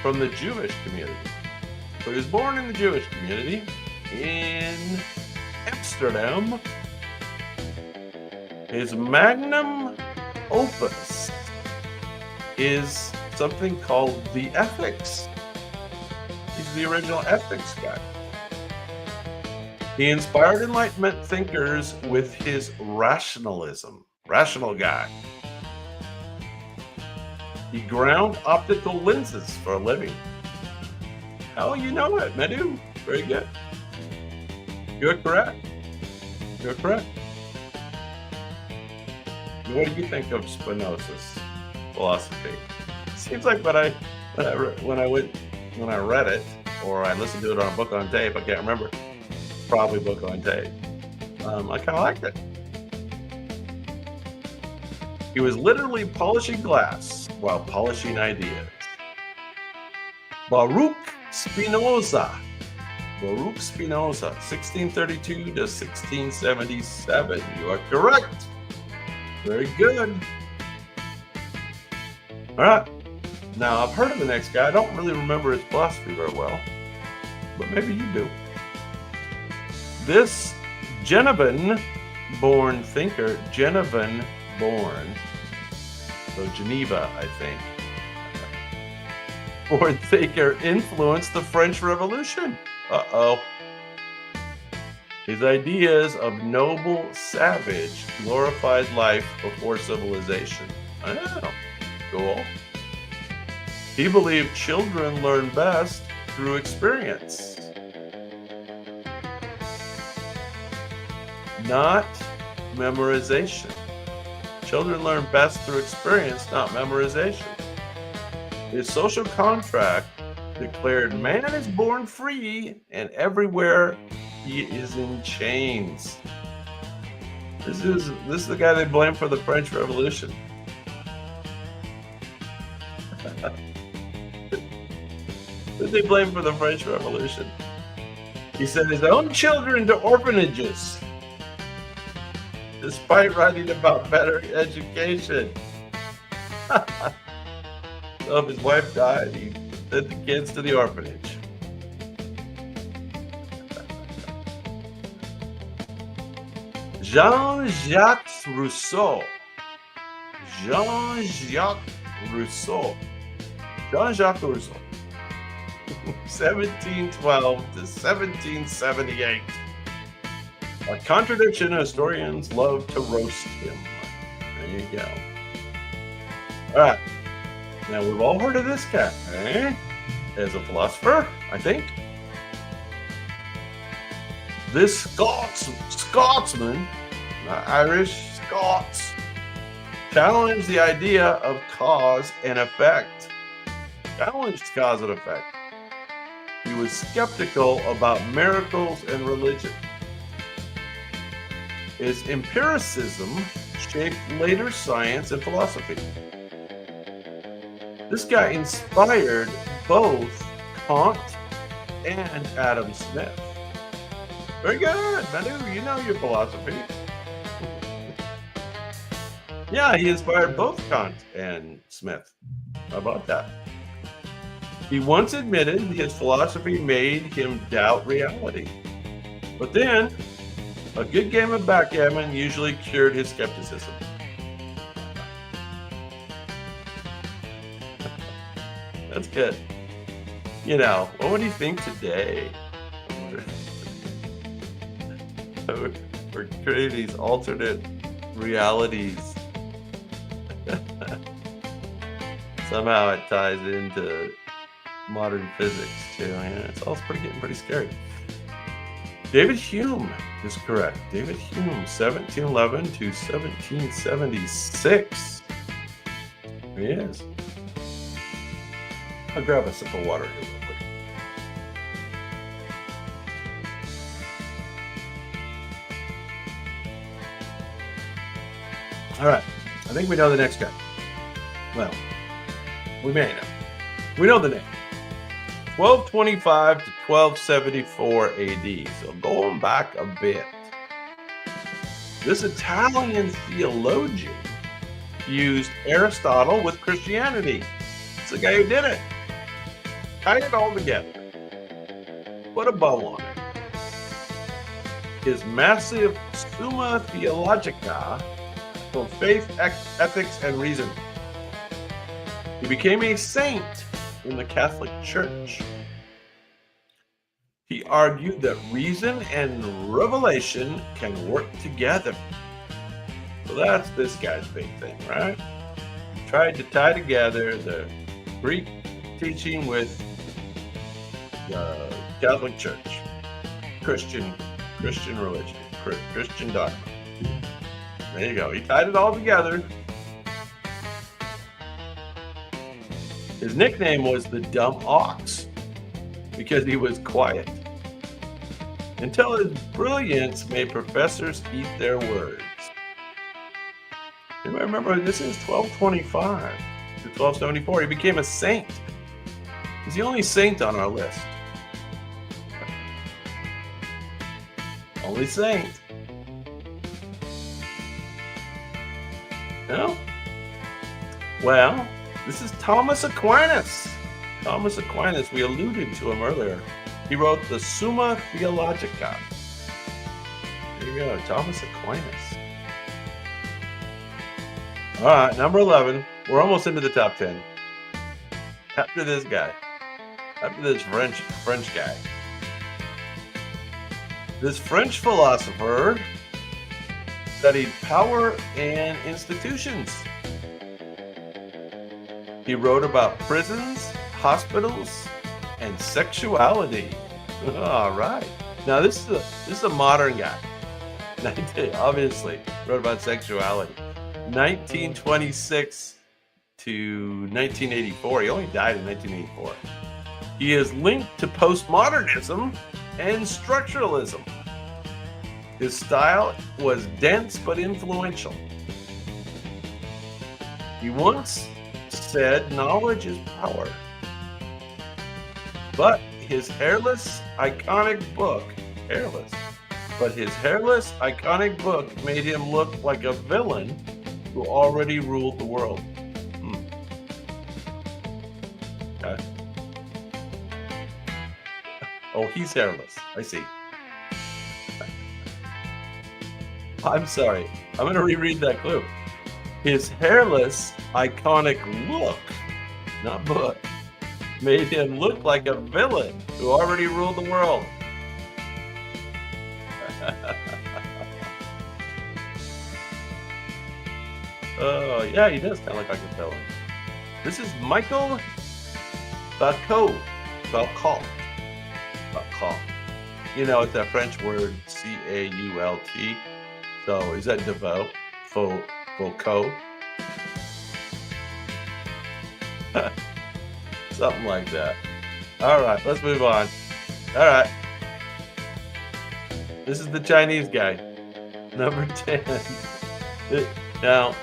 from the Jewish community. So he was born in the Jewish community in Amsterdam. His magnum opus is something called the Ethics. He's the original ethics guy. He inspired Enlightenment thinkers with his rationalism. Rational guy. He ground optical lenses for a living. How you know it, Madhu? Very good. You're correct. You're correct. What do you think of Spinoza's philosophy? Seems like when I read it, or I listened to it on a book on tape, I can't remember. Probably book on tape. I kind of liked it. He was literally polishing glass while polishing ideas. Baruch Spinoza, 1632 to 1677. You are correct. Very good. All right. Now, I've heard of the next guy. I don't really remember his philosophy very well, but maybe you do. This Genevan-born thinker, Genevan-born, so Geneva, I think, born thinker influenced the French Revolution. Uh-oh. His ideas of noble savage glorified life before civilization. Oh, cool. He believed children learn best through experience, not memorization. Children learn best through experience, not memorization. His social contract declared man is born free and everywhere he is in chains. This is the guy they blame for the French Revolution. Who did they blame for the French Revolution? He sent his own children to orphanages, despite writing about better education. So if his wife died, he sent the kids to the orphanage. Jean-Jacques Rousseau. Jean-Jacques Rousseau. 1712 to 1778. A contradiction historians love to roast him. There you go. All right. Now, we've all heard of this guy, as a philosopher, I think. This Scotsman, not Irish, Scots, challenged the idea of cause and effect. Challenged cause and effect. He was skeptical about miracles and religion. His empiricism shaped later science and philosophy. This guy inspired both Kant and Adam Smith. Very good, Manu. You know your philosophy. Yeah, he inspired both Kant and Smith. How about that? He once admitted his philosophy made him doubt reality. But then A good game of backgammon usually cured his skepticism. That's good. You know, what would you think today? We're creating these alternate realities. Somehow it ties into modern physics too. Yeah, it's all getting pretty scary. David Hume is correct. David Hume, 1711 to 1776. There he is. I'll grab a sip of water here real quick. All right. I think we know the next guy. Well, we may know. We know the name. 1225 to 1274 AD. So going back a bit. This Italian theologian used Aristotle with Christianity. It's the guy who did it. Tied it all together. Put a bow on it. His massive Summa Theologica for faith, ethics, and reason. He became a saint in the Catholic Church. He argued that reason and revelation can work together. So that's this guy's big thing, right? He tried to tie together the Greek teaching with the Catholic Church, Christian religion, Christian dogma. There you go. He tied it all together. His nickname was the Dumb Ox because he was quiet until his brilliance made professors eat their words. You remember, this is 1225 to 1274. He became a saint. He's the only saint on our list. Only saint. No? Well, this is Thomas Aquinas. Thomas Aquinas, we alluded to him earlier. He wrote the Summa Theologica. There you go, Thomas Aquinas. All right, number 11. We're almost into the top 10. After this guy. After this French guy. This French philosopher studied power and institutions. He wrote about prisons, hospitals, and sexuality. All right. Now this is a modern guy. Obviously, wrote about sexuality. 1926 to 1984. He only died in 1984. He is linked to postmodernism and structuralism. His style was dense but influential. He once said knowledge is power. But his hairless, iconic book made him look like a villain who already ruled the world. Okay. Oh, he's hairless. I see. I'm sorry. I'm going to reread that clue. His hairless, iconic look, not book, made him look like a villain who already ruled the world. Oh, yeah, he does kind of look like a villain. This is Michael Foucault. You know, it's that French word, C-A-U-L-T. So, is that devout? Foucault? Something like that. All right, let's move on. All right. This is the Chinese guy. Number 10. Now,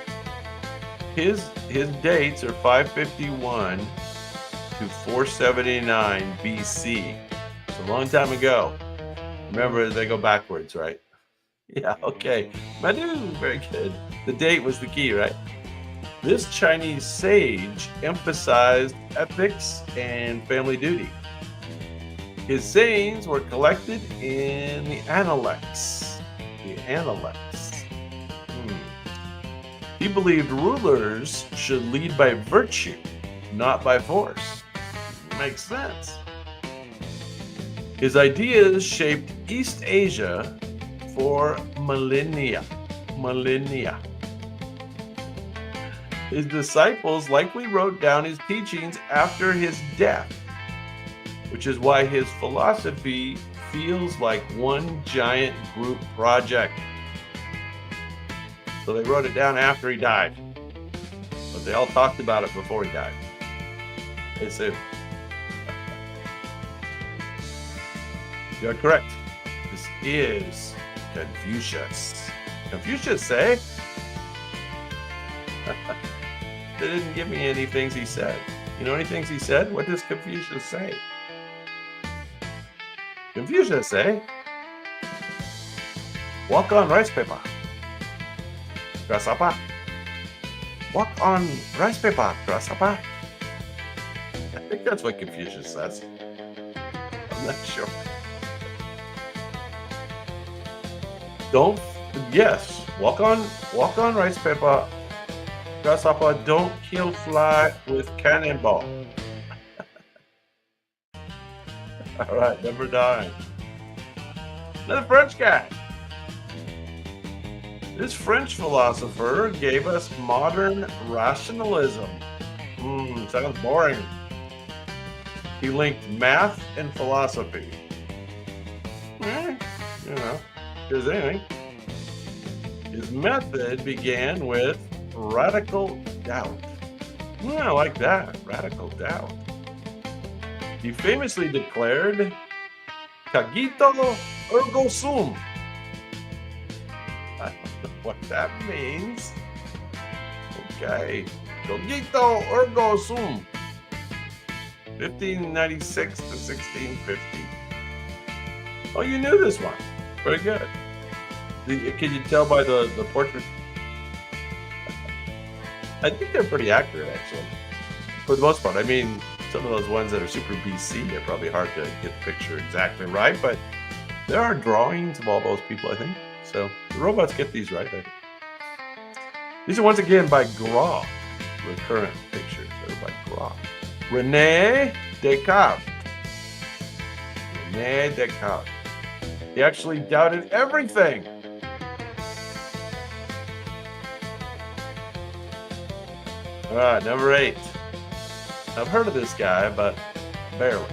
his dates are 551 to 479 BC. It's a long time ago. Remember, they go backwards, right? Yeah, okay. Manu, very good. The date was the key, right? This Chinese sage emphasized ethics and family duty. His sayings were collected in the Analects. the analects. He believed rulers should lead by virtue, not by force. Makes sense. His ideas shaped East Asia for millennia. His disciples likely wrote down his teachings after his death, which is why his philosophy feels like one giant group project. So they wrote it down after he died, but they all talked about it before he died. They said, you're correct. This is Confucius. Confucius say? They didn't give me any things he said. You know any things he said? What does Confucius say? Confucius say, walk on rice paper. Grasshopper. Walk on rice paper, grasshopper. I think that's what Confucius says. I'm not sure. Walk on rice paper, grasshopper. Don't kill fly with cannonball. All right, number 9. Another French guy. This French philosopher gave us modern rationalism. Sounds boring. He linked math and philosophy. Here's anything. His method began with radical doubt. I like that, radical doubt. He famously declared, cogito ergo sum. I don't know what that means. Okay, cogito ergo sum. 1596 to 1650. Oh, you knew this one. Very good. Can you tell by the portrait? I think they're pretty accurate, actually, for the most part. I mean, some of those ones that are super BC are probably hard to get the picture exactly right, but there are drawings of all those people, I think. So the robots get these right, I think. These are once again by Grok, the current pictures are by Grok. René Descartes. René Descartes. He actually doubted everything. All right, number 8. I've heard of this guy, but barely.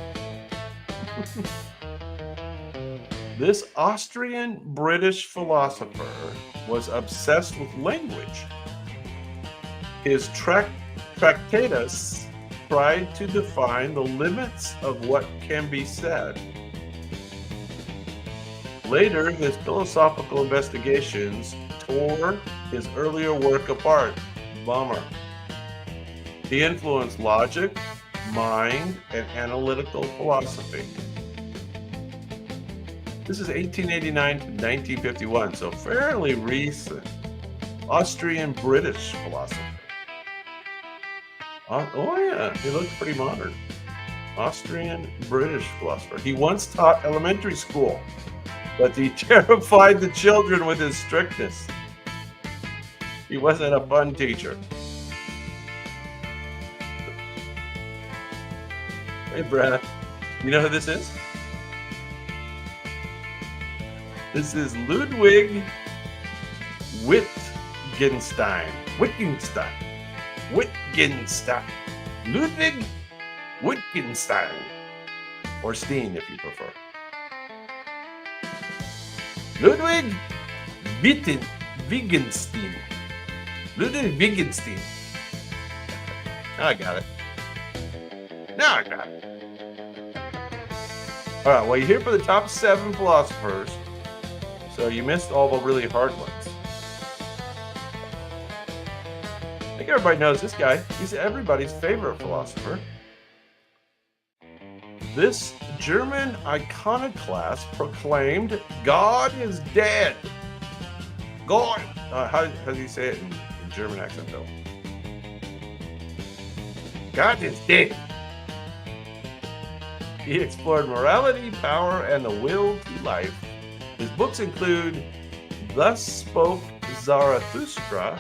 This Austrian-British philosopher was obsessed with language. His Tractatus tried to define the limits of what can be said. Later, his philosophical investigations tore his earlier work apart. Bummer. He influenced logic, mind, and analytical philosophy. This is 1889 to 1951, so fairly recent. Austrian-British philosopher. Oh yeah, he looks pretty modern. Austrian-British philosopher. He once taught elementary school, but he terrified the children with his strictness. He wasn't a fun teacher. Hey, Brad, you know who this is? This is Ludwig Wittgenstein. Ludwig Wittgenstein. Or Steen, if you prefer. Ludwig Wittgenstein. Ludwig Wittgenstein. Now I got it. All right, well, you're here for the top 7 philosophers, so you missed all the really hard ones. I think everybody knows this guy. He's everybody's favorite philosopher. This German iconoclast proclaimed, God is dead. God. How do you say it in German accent, though? God is dead. He explored morality, power, and the will to life. His books include Thus spoke Zarathustra,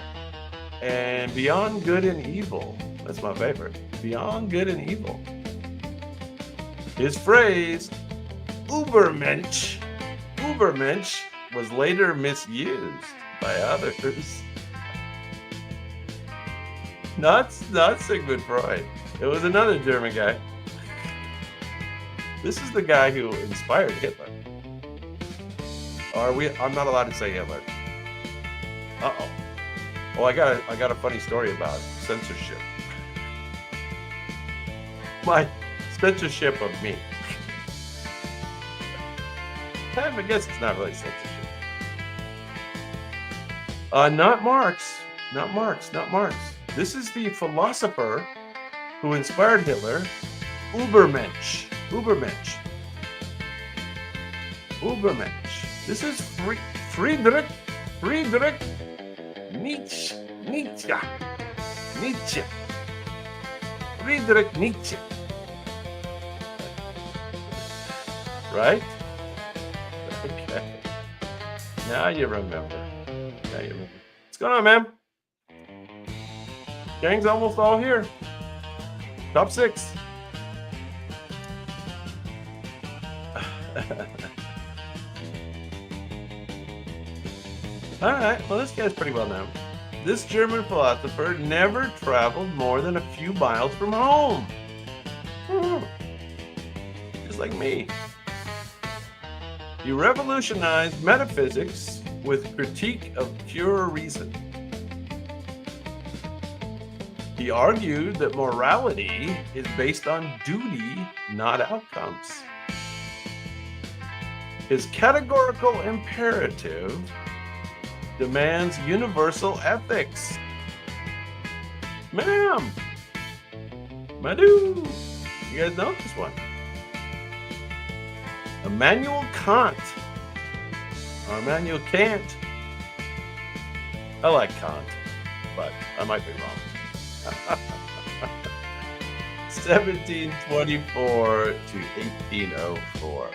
and beyond good and evil. That's my favorite. Beyond good and evil. His phrase, Übermensch, was later misused by others. Not Sigmund Freud. It was another German guy. This is the guy who inspired Hitler. I'm not allowed to say Hitler. Uh-oh. Oh, I got a funny story about censorship. My censorship of me. I guess it's not really censorship. Not Marx. This is the philosopher who inspired Hitler, Übermensch. This is Friedrich Nietzsche. Friedrich Nietzsche. Right? Okay. Now you remember. What's going on, man? Gang's almost all here. Top 6. All right, well, this guy's pretty well known. This German philosopher never traveled more than a few miles from home. Just like me. He revolutionized metaphysics with critique of pure reason. He argued that morality is based on duty, not outcomes. His categorical imperative demands universal ethics. Ma'am! Madou! You guys know this one. Immanuel Kant. Or Immanuel Kant. I like Kant, but I might be wrong. 1724 to 1804.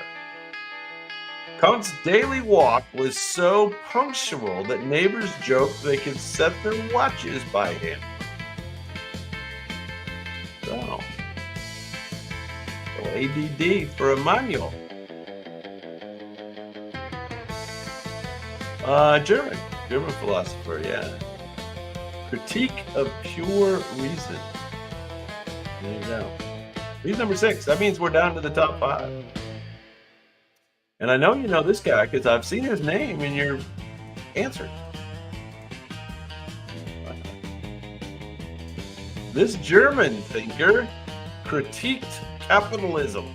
Kant's daily walk was so punctual that neighbors joked they could set their watches by him. So, ADD for Immanuel. German philosopher, yeah. Critique of pure reason. There you go. He's number 6. That means we're down to the top 5. And I know you know this guy because I've seen his name in your answer. This German thinker critiqued capitalism.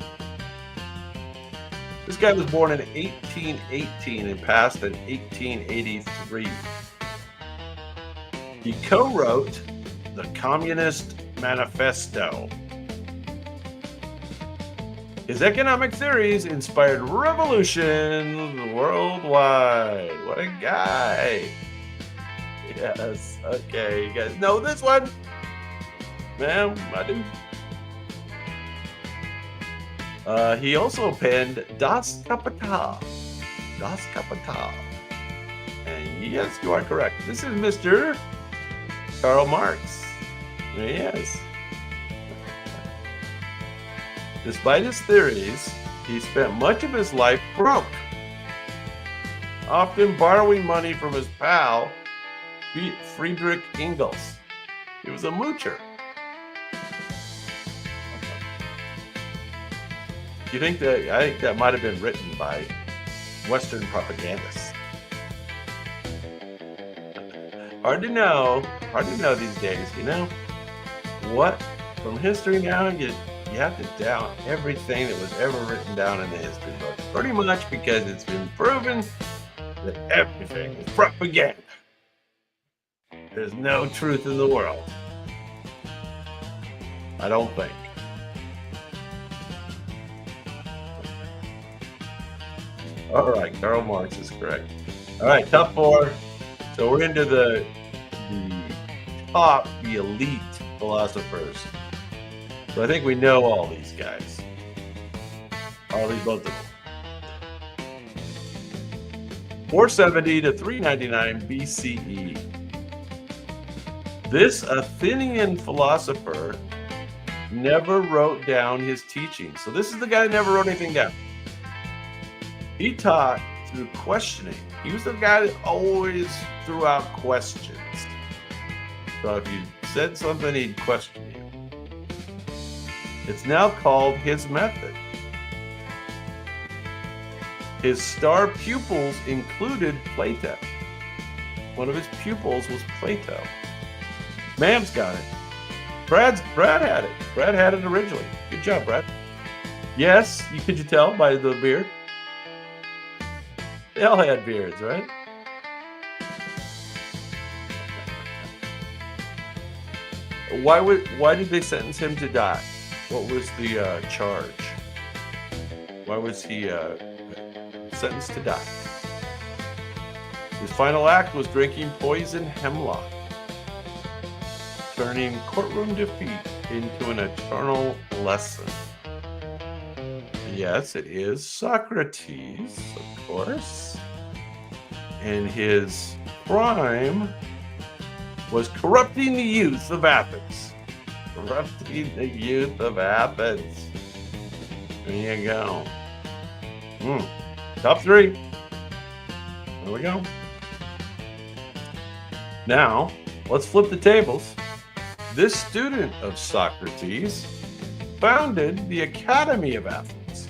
This guy was born in 1818 and passed in 1883. He co-wrote the Communist Manifesto. His economic theories inspired revolutions worldwide. What a guy. Yes, okay, you guys know this one? Ma'am, I do. He also penned Das Kapital. And yes, you are correct. This is Mr. Karl Marx. Yes. Despite his theories, he spent much of his life broke, often borrowing money from his pal, Friedrich Engels. He was a moocher. I think that might have been written by Western propagandists. Hard to know these days, you know? What? From history now, you have to doubt everything that was ever written down in the history books. Pretty much because it's been proven that everything is propaganda. There's no truth in the world. I don't think. All right, Karl Marx is correct. All right, top 4. So we're into the elite philosophers. So I think we know all these guys. Both of them. 470 to 399 BCE. This Athenian philosopher never wrote down his teachings. So this is the guy who never wrote anything down. He taught through questioning. He was the guy that always threw out questions. So if you said something, he'd question you. It's now called his method. His star pupils included Plato. One of his pupils was Plato. Mam's got it. Brad had it. Brad had it originally. Good job, Brad. Yes, could you tell by the beard? They all had beards, right? Why did they sentence him to die? What was the charge? Why was he sentenced to die? His final act was drinking poison hemlock, turning courtroom defeat into an eternal lesson. Yes, it is Socrates, of course. And his crime was corrupting the youth of Athens. Corrupting the youth of Athens. There you go. Top 3. There we go. Now, let's flip the tables. This student of Socrates founded the Academy of Athens.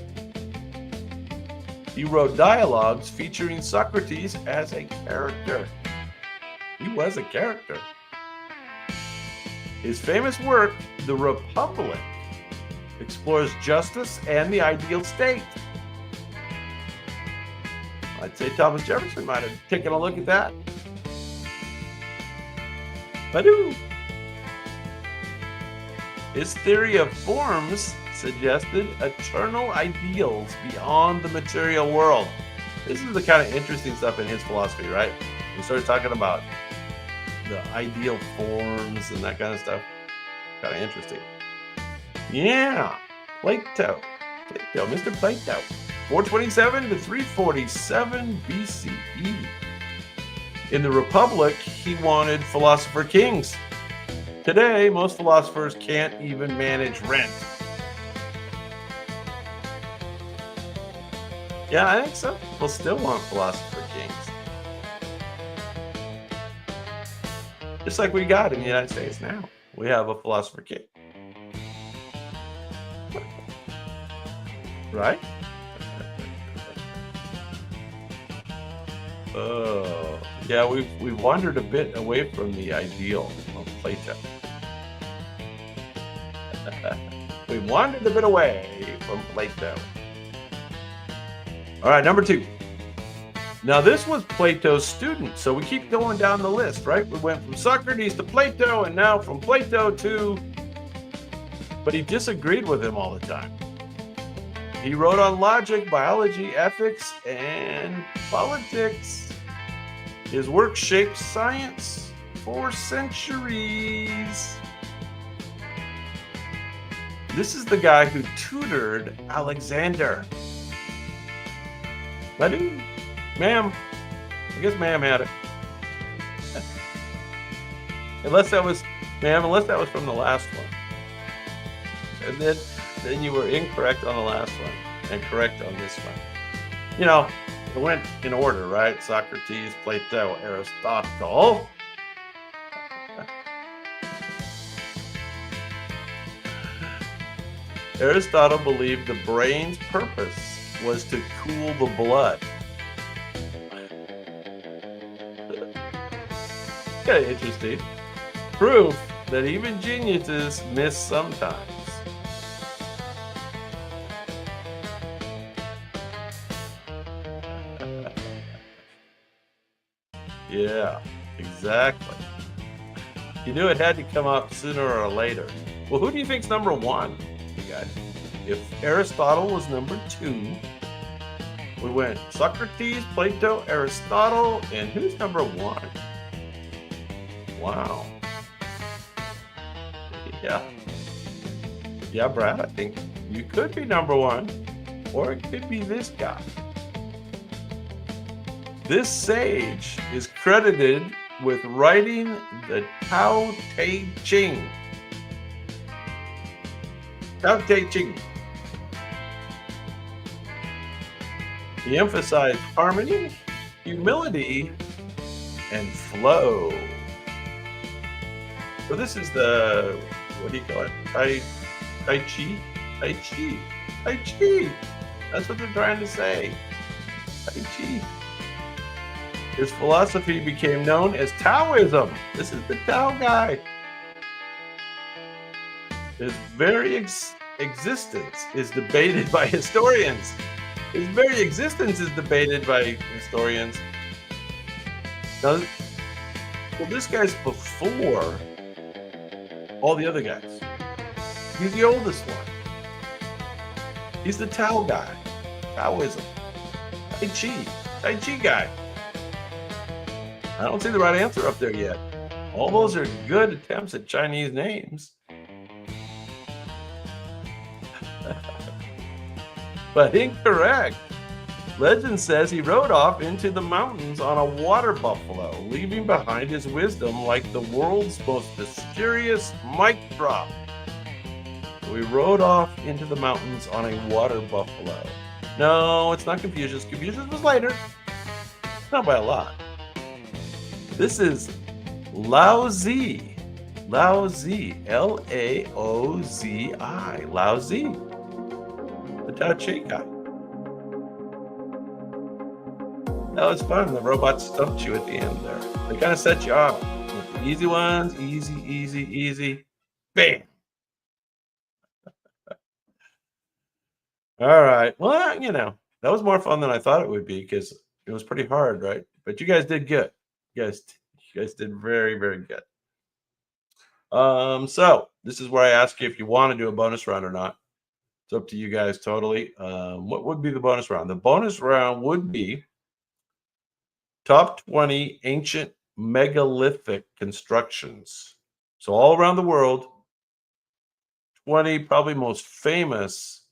He wrote dialogues featuring Socrates as a character. He was a character. His famous work, The Republic, explores justice and the ideal state. I'd say Thomas Jefferson might have taken a look at that. Badoo. His theory of forms suggested eternal ideals beyond the material world. This is the kind of interesting stuff in his philosophy, right? He starts talking about the ideal forms and that kind of stuff. Kind of interesting. Yeah, Plato, Mr. Plato. 427 to 347 BCE. In the Republic, he wanted philosopher kings. Today, most philosophers can't even manage rent. Yeah, I think some people still want philosopher kings. Just like we got in the United States now. We have a philosopher king. Right? Oh, yeah, we've wandered a bit away from the ideal of Plato. We wandered a bit away from Plato. All right, number 2. Now, this was Plato's student, so we keep going down the list, right? We went from Socrates to Plato, and now from Plato to... But he disagreed with him all the time. He wrote on logic, biology, ethics, and politics. His work shaped science for centuries. This is the guy who tutored Alexander. Badoo. Ma'am. I guess ma'am had it. Unless that was from the last one. And then you were incorrect on the last one and correct on this one. You know, it went in order, right? Socrates, Plato, Aristotle. Aristotle believed the brain's purpose was to cool the blood. Kind of interesting. Proof that even geniuses miss sometimes. Yeah, exactly. You knew it had to come up sooner or later. Well, who do you think's number 1, you guys? If Aristotle was number 2, we went Socrates, Plato, Aristotle, and who's number 1? Wow. Yeah, Brad, I think you could be number 1, or it could be this guy. This sage is credited with writing the Tao Te Ching. Tao Te Ching. He emphasized harmony, humility, and flow. So this is the, what do you call it? Tai Chi? Tai Chi. Tai Chi. That's what they're trying to say. Tai Chi. His philosophy became known as Taoism. This is the Tao guy. His very existence is debated by historians. His very existence is debated by historians. Now, well, this guy's before all the other guys. He's the oldest one. He's the Tao guy. Taoism. Tai Chi guy. I don't see the right answer up there yet. All those are good attempts at Chinese names. But incorrect. Legend says he rode off into the mountains on a water buffalo, leaving behind his wisdom like the world's most mysterious mic drop. So he rode off into the mountains on a water buffalo. No, it's not Confucius. Confucius was later. Not by a lot. This is Laozi. Laozi. Laozi. Laozi. The Tao Te guy. That was fun. The robot stumped you at the end there. They kind of set you off with the easy ones. Easy. Bam. All right. Well, that was more fun than I thought it would be because it was pretty hard, right? But you guys did good. You guys did very, very good. So this is where I ask you if you want to do a bonus round or not. It's up to you guys totally. What would be the bonus round? The bonus round would be top 20 ancient megalithic constructions. So all around the world, 20 probably most famous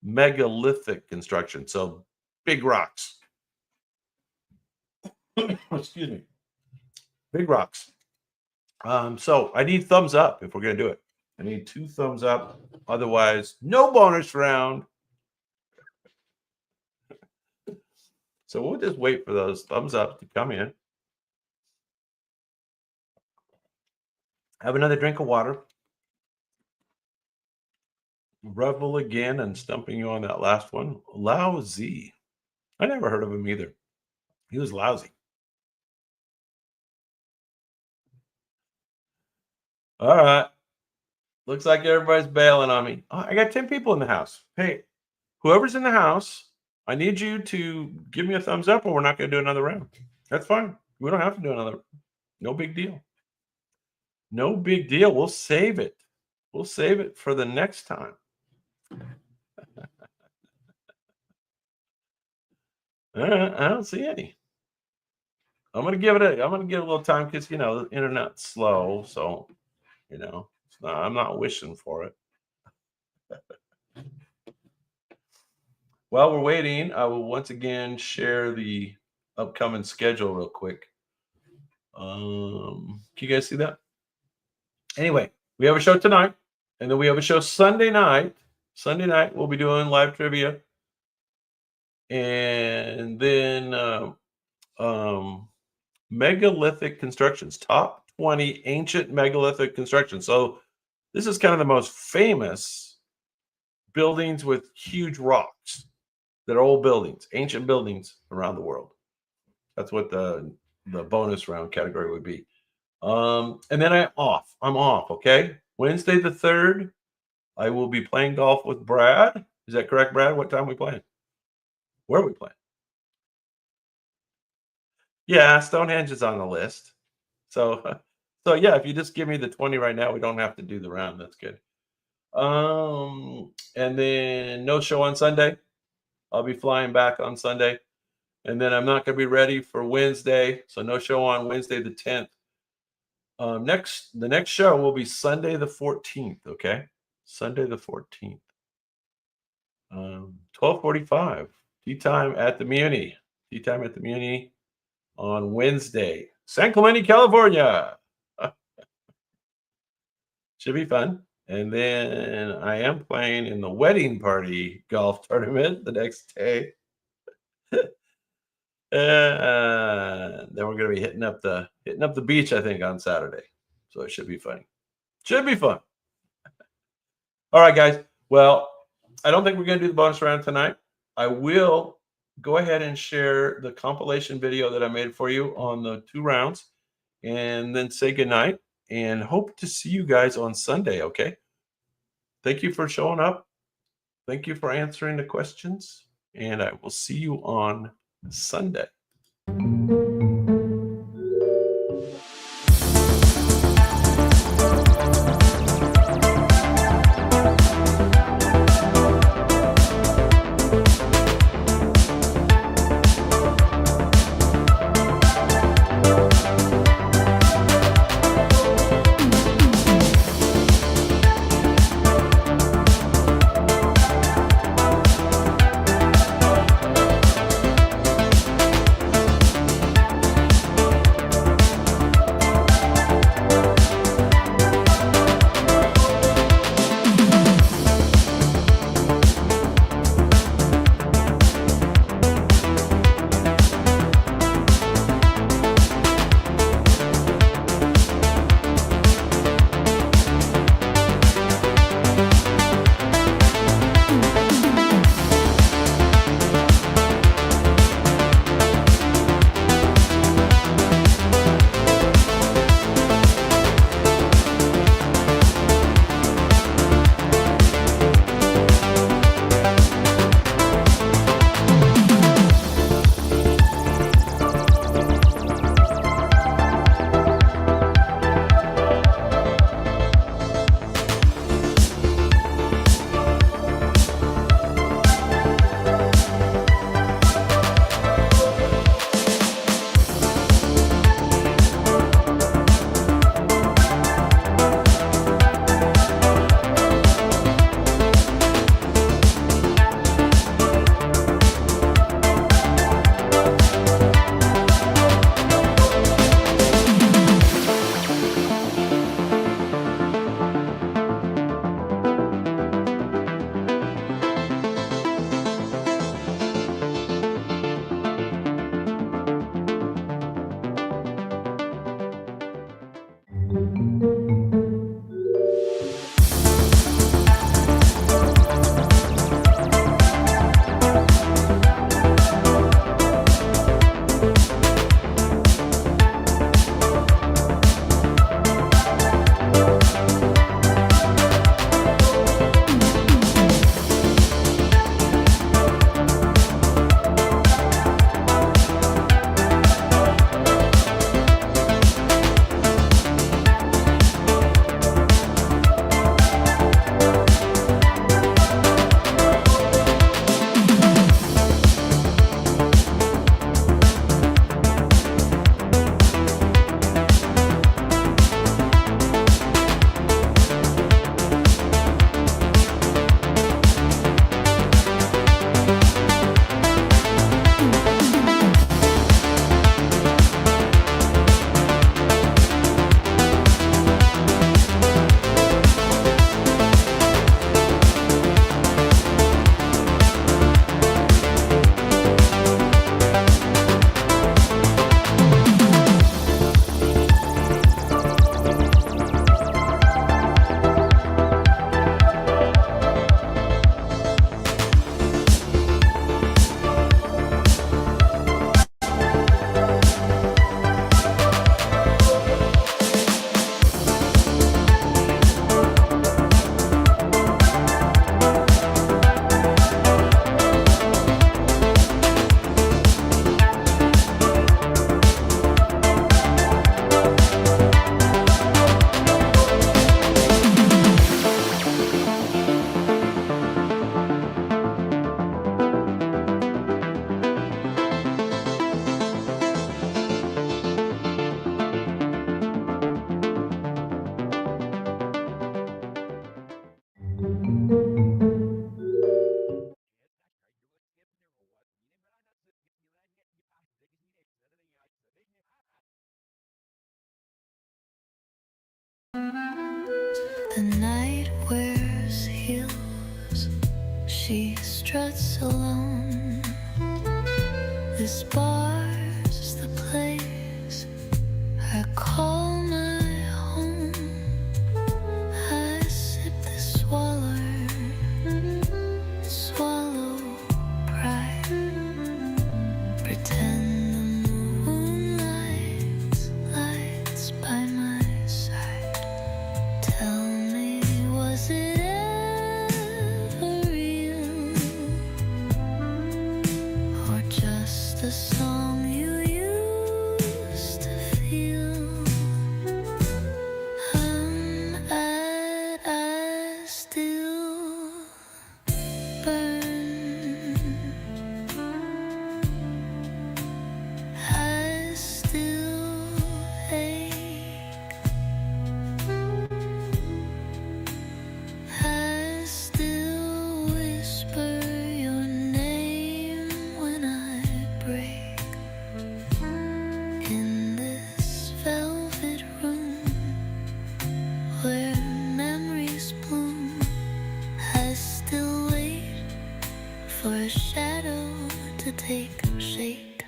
megalithic constructions. So big rocks. Excuse me. Big rocks. So I need thumbs up if we're going to do it. I need 2 thumbs up. Otherwise, no bonus round. So we'll just wait for those thumbs up to come in. Have another drink of water. Revel again and stumping you on that last one. Lousy. I never heard of him either. He was lousy. All right. Looks like everybody's bailing on me. Oh, I got 10 people in the house. Hey, whoever's in the house, I need you to give me a thumbs up or we're not going to do another round. That's fine. We don't have to do another. No big deal. No big deal. We'll save it. We'll save it for the next time. I don't see any. I'm gonna give it a little time because the internet's slow, so I'm not wishing for it. While we're waiting, I will once again share the upcoming schedule real quick. Can you guys see that? Anyway, we have a show tonight, and then we have a show Sunday night. Sunday night, we'll be doing live trivia. And then megalithic constructions, top 20 ancient megalithic constructions. So this is kind of the most famous buildings with huge rocks that are old buildings, ancient buildings around the world. That's what the bonus round category would be. And then I'm off, okay? Wednesday the 3rd, I will be playing golf with Brad. Is that correct, Brad? What time are we playing? Where are we playing? Yeah, Stonehenge is on the list. So yeah, if you just give me the 20 right now, we don't have to do the round. That's good. And then no show on Sunday. I'll be flying back on Sunday. And then I'm not going to be ready for Wednesday. So no show on Wednesday the 10th. The next show will be Sunday the 14th, okay? Sunday the 14th. 12:45. Tea time at the Muni. Tea time at the Muni. on Wednesday. San Clemente, California. Should be fun. And then I am playing in the wedding party golf tournament the next day. Then we're gonna be hitting up the beach, I think, on Saturday. So it should be funny. Should be fun. All right, guys. Well, I don't think we're gonna do the bonus round tonight. I will go ahead and share the compilation video that I made for you on the 2 rounds, and then say goodnight. And hope to see you guys on Sunday. Okay. Thank you for showing up. Thank you for answering the questions, and I will see you on Sunday. The night wears heels, she struts alone. This bar's the place I call my home. I sip this swallow pride, pretend the moonlight lights by my side. Tell me, was it ever real, or just a song you used to feel? I still burn. I still ache. I still whisper your name when I break. In this velvet room where memories bloom, I still wait for a shadow to take shape.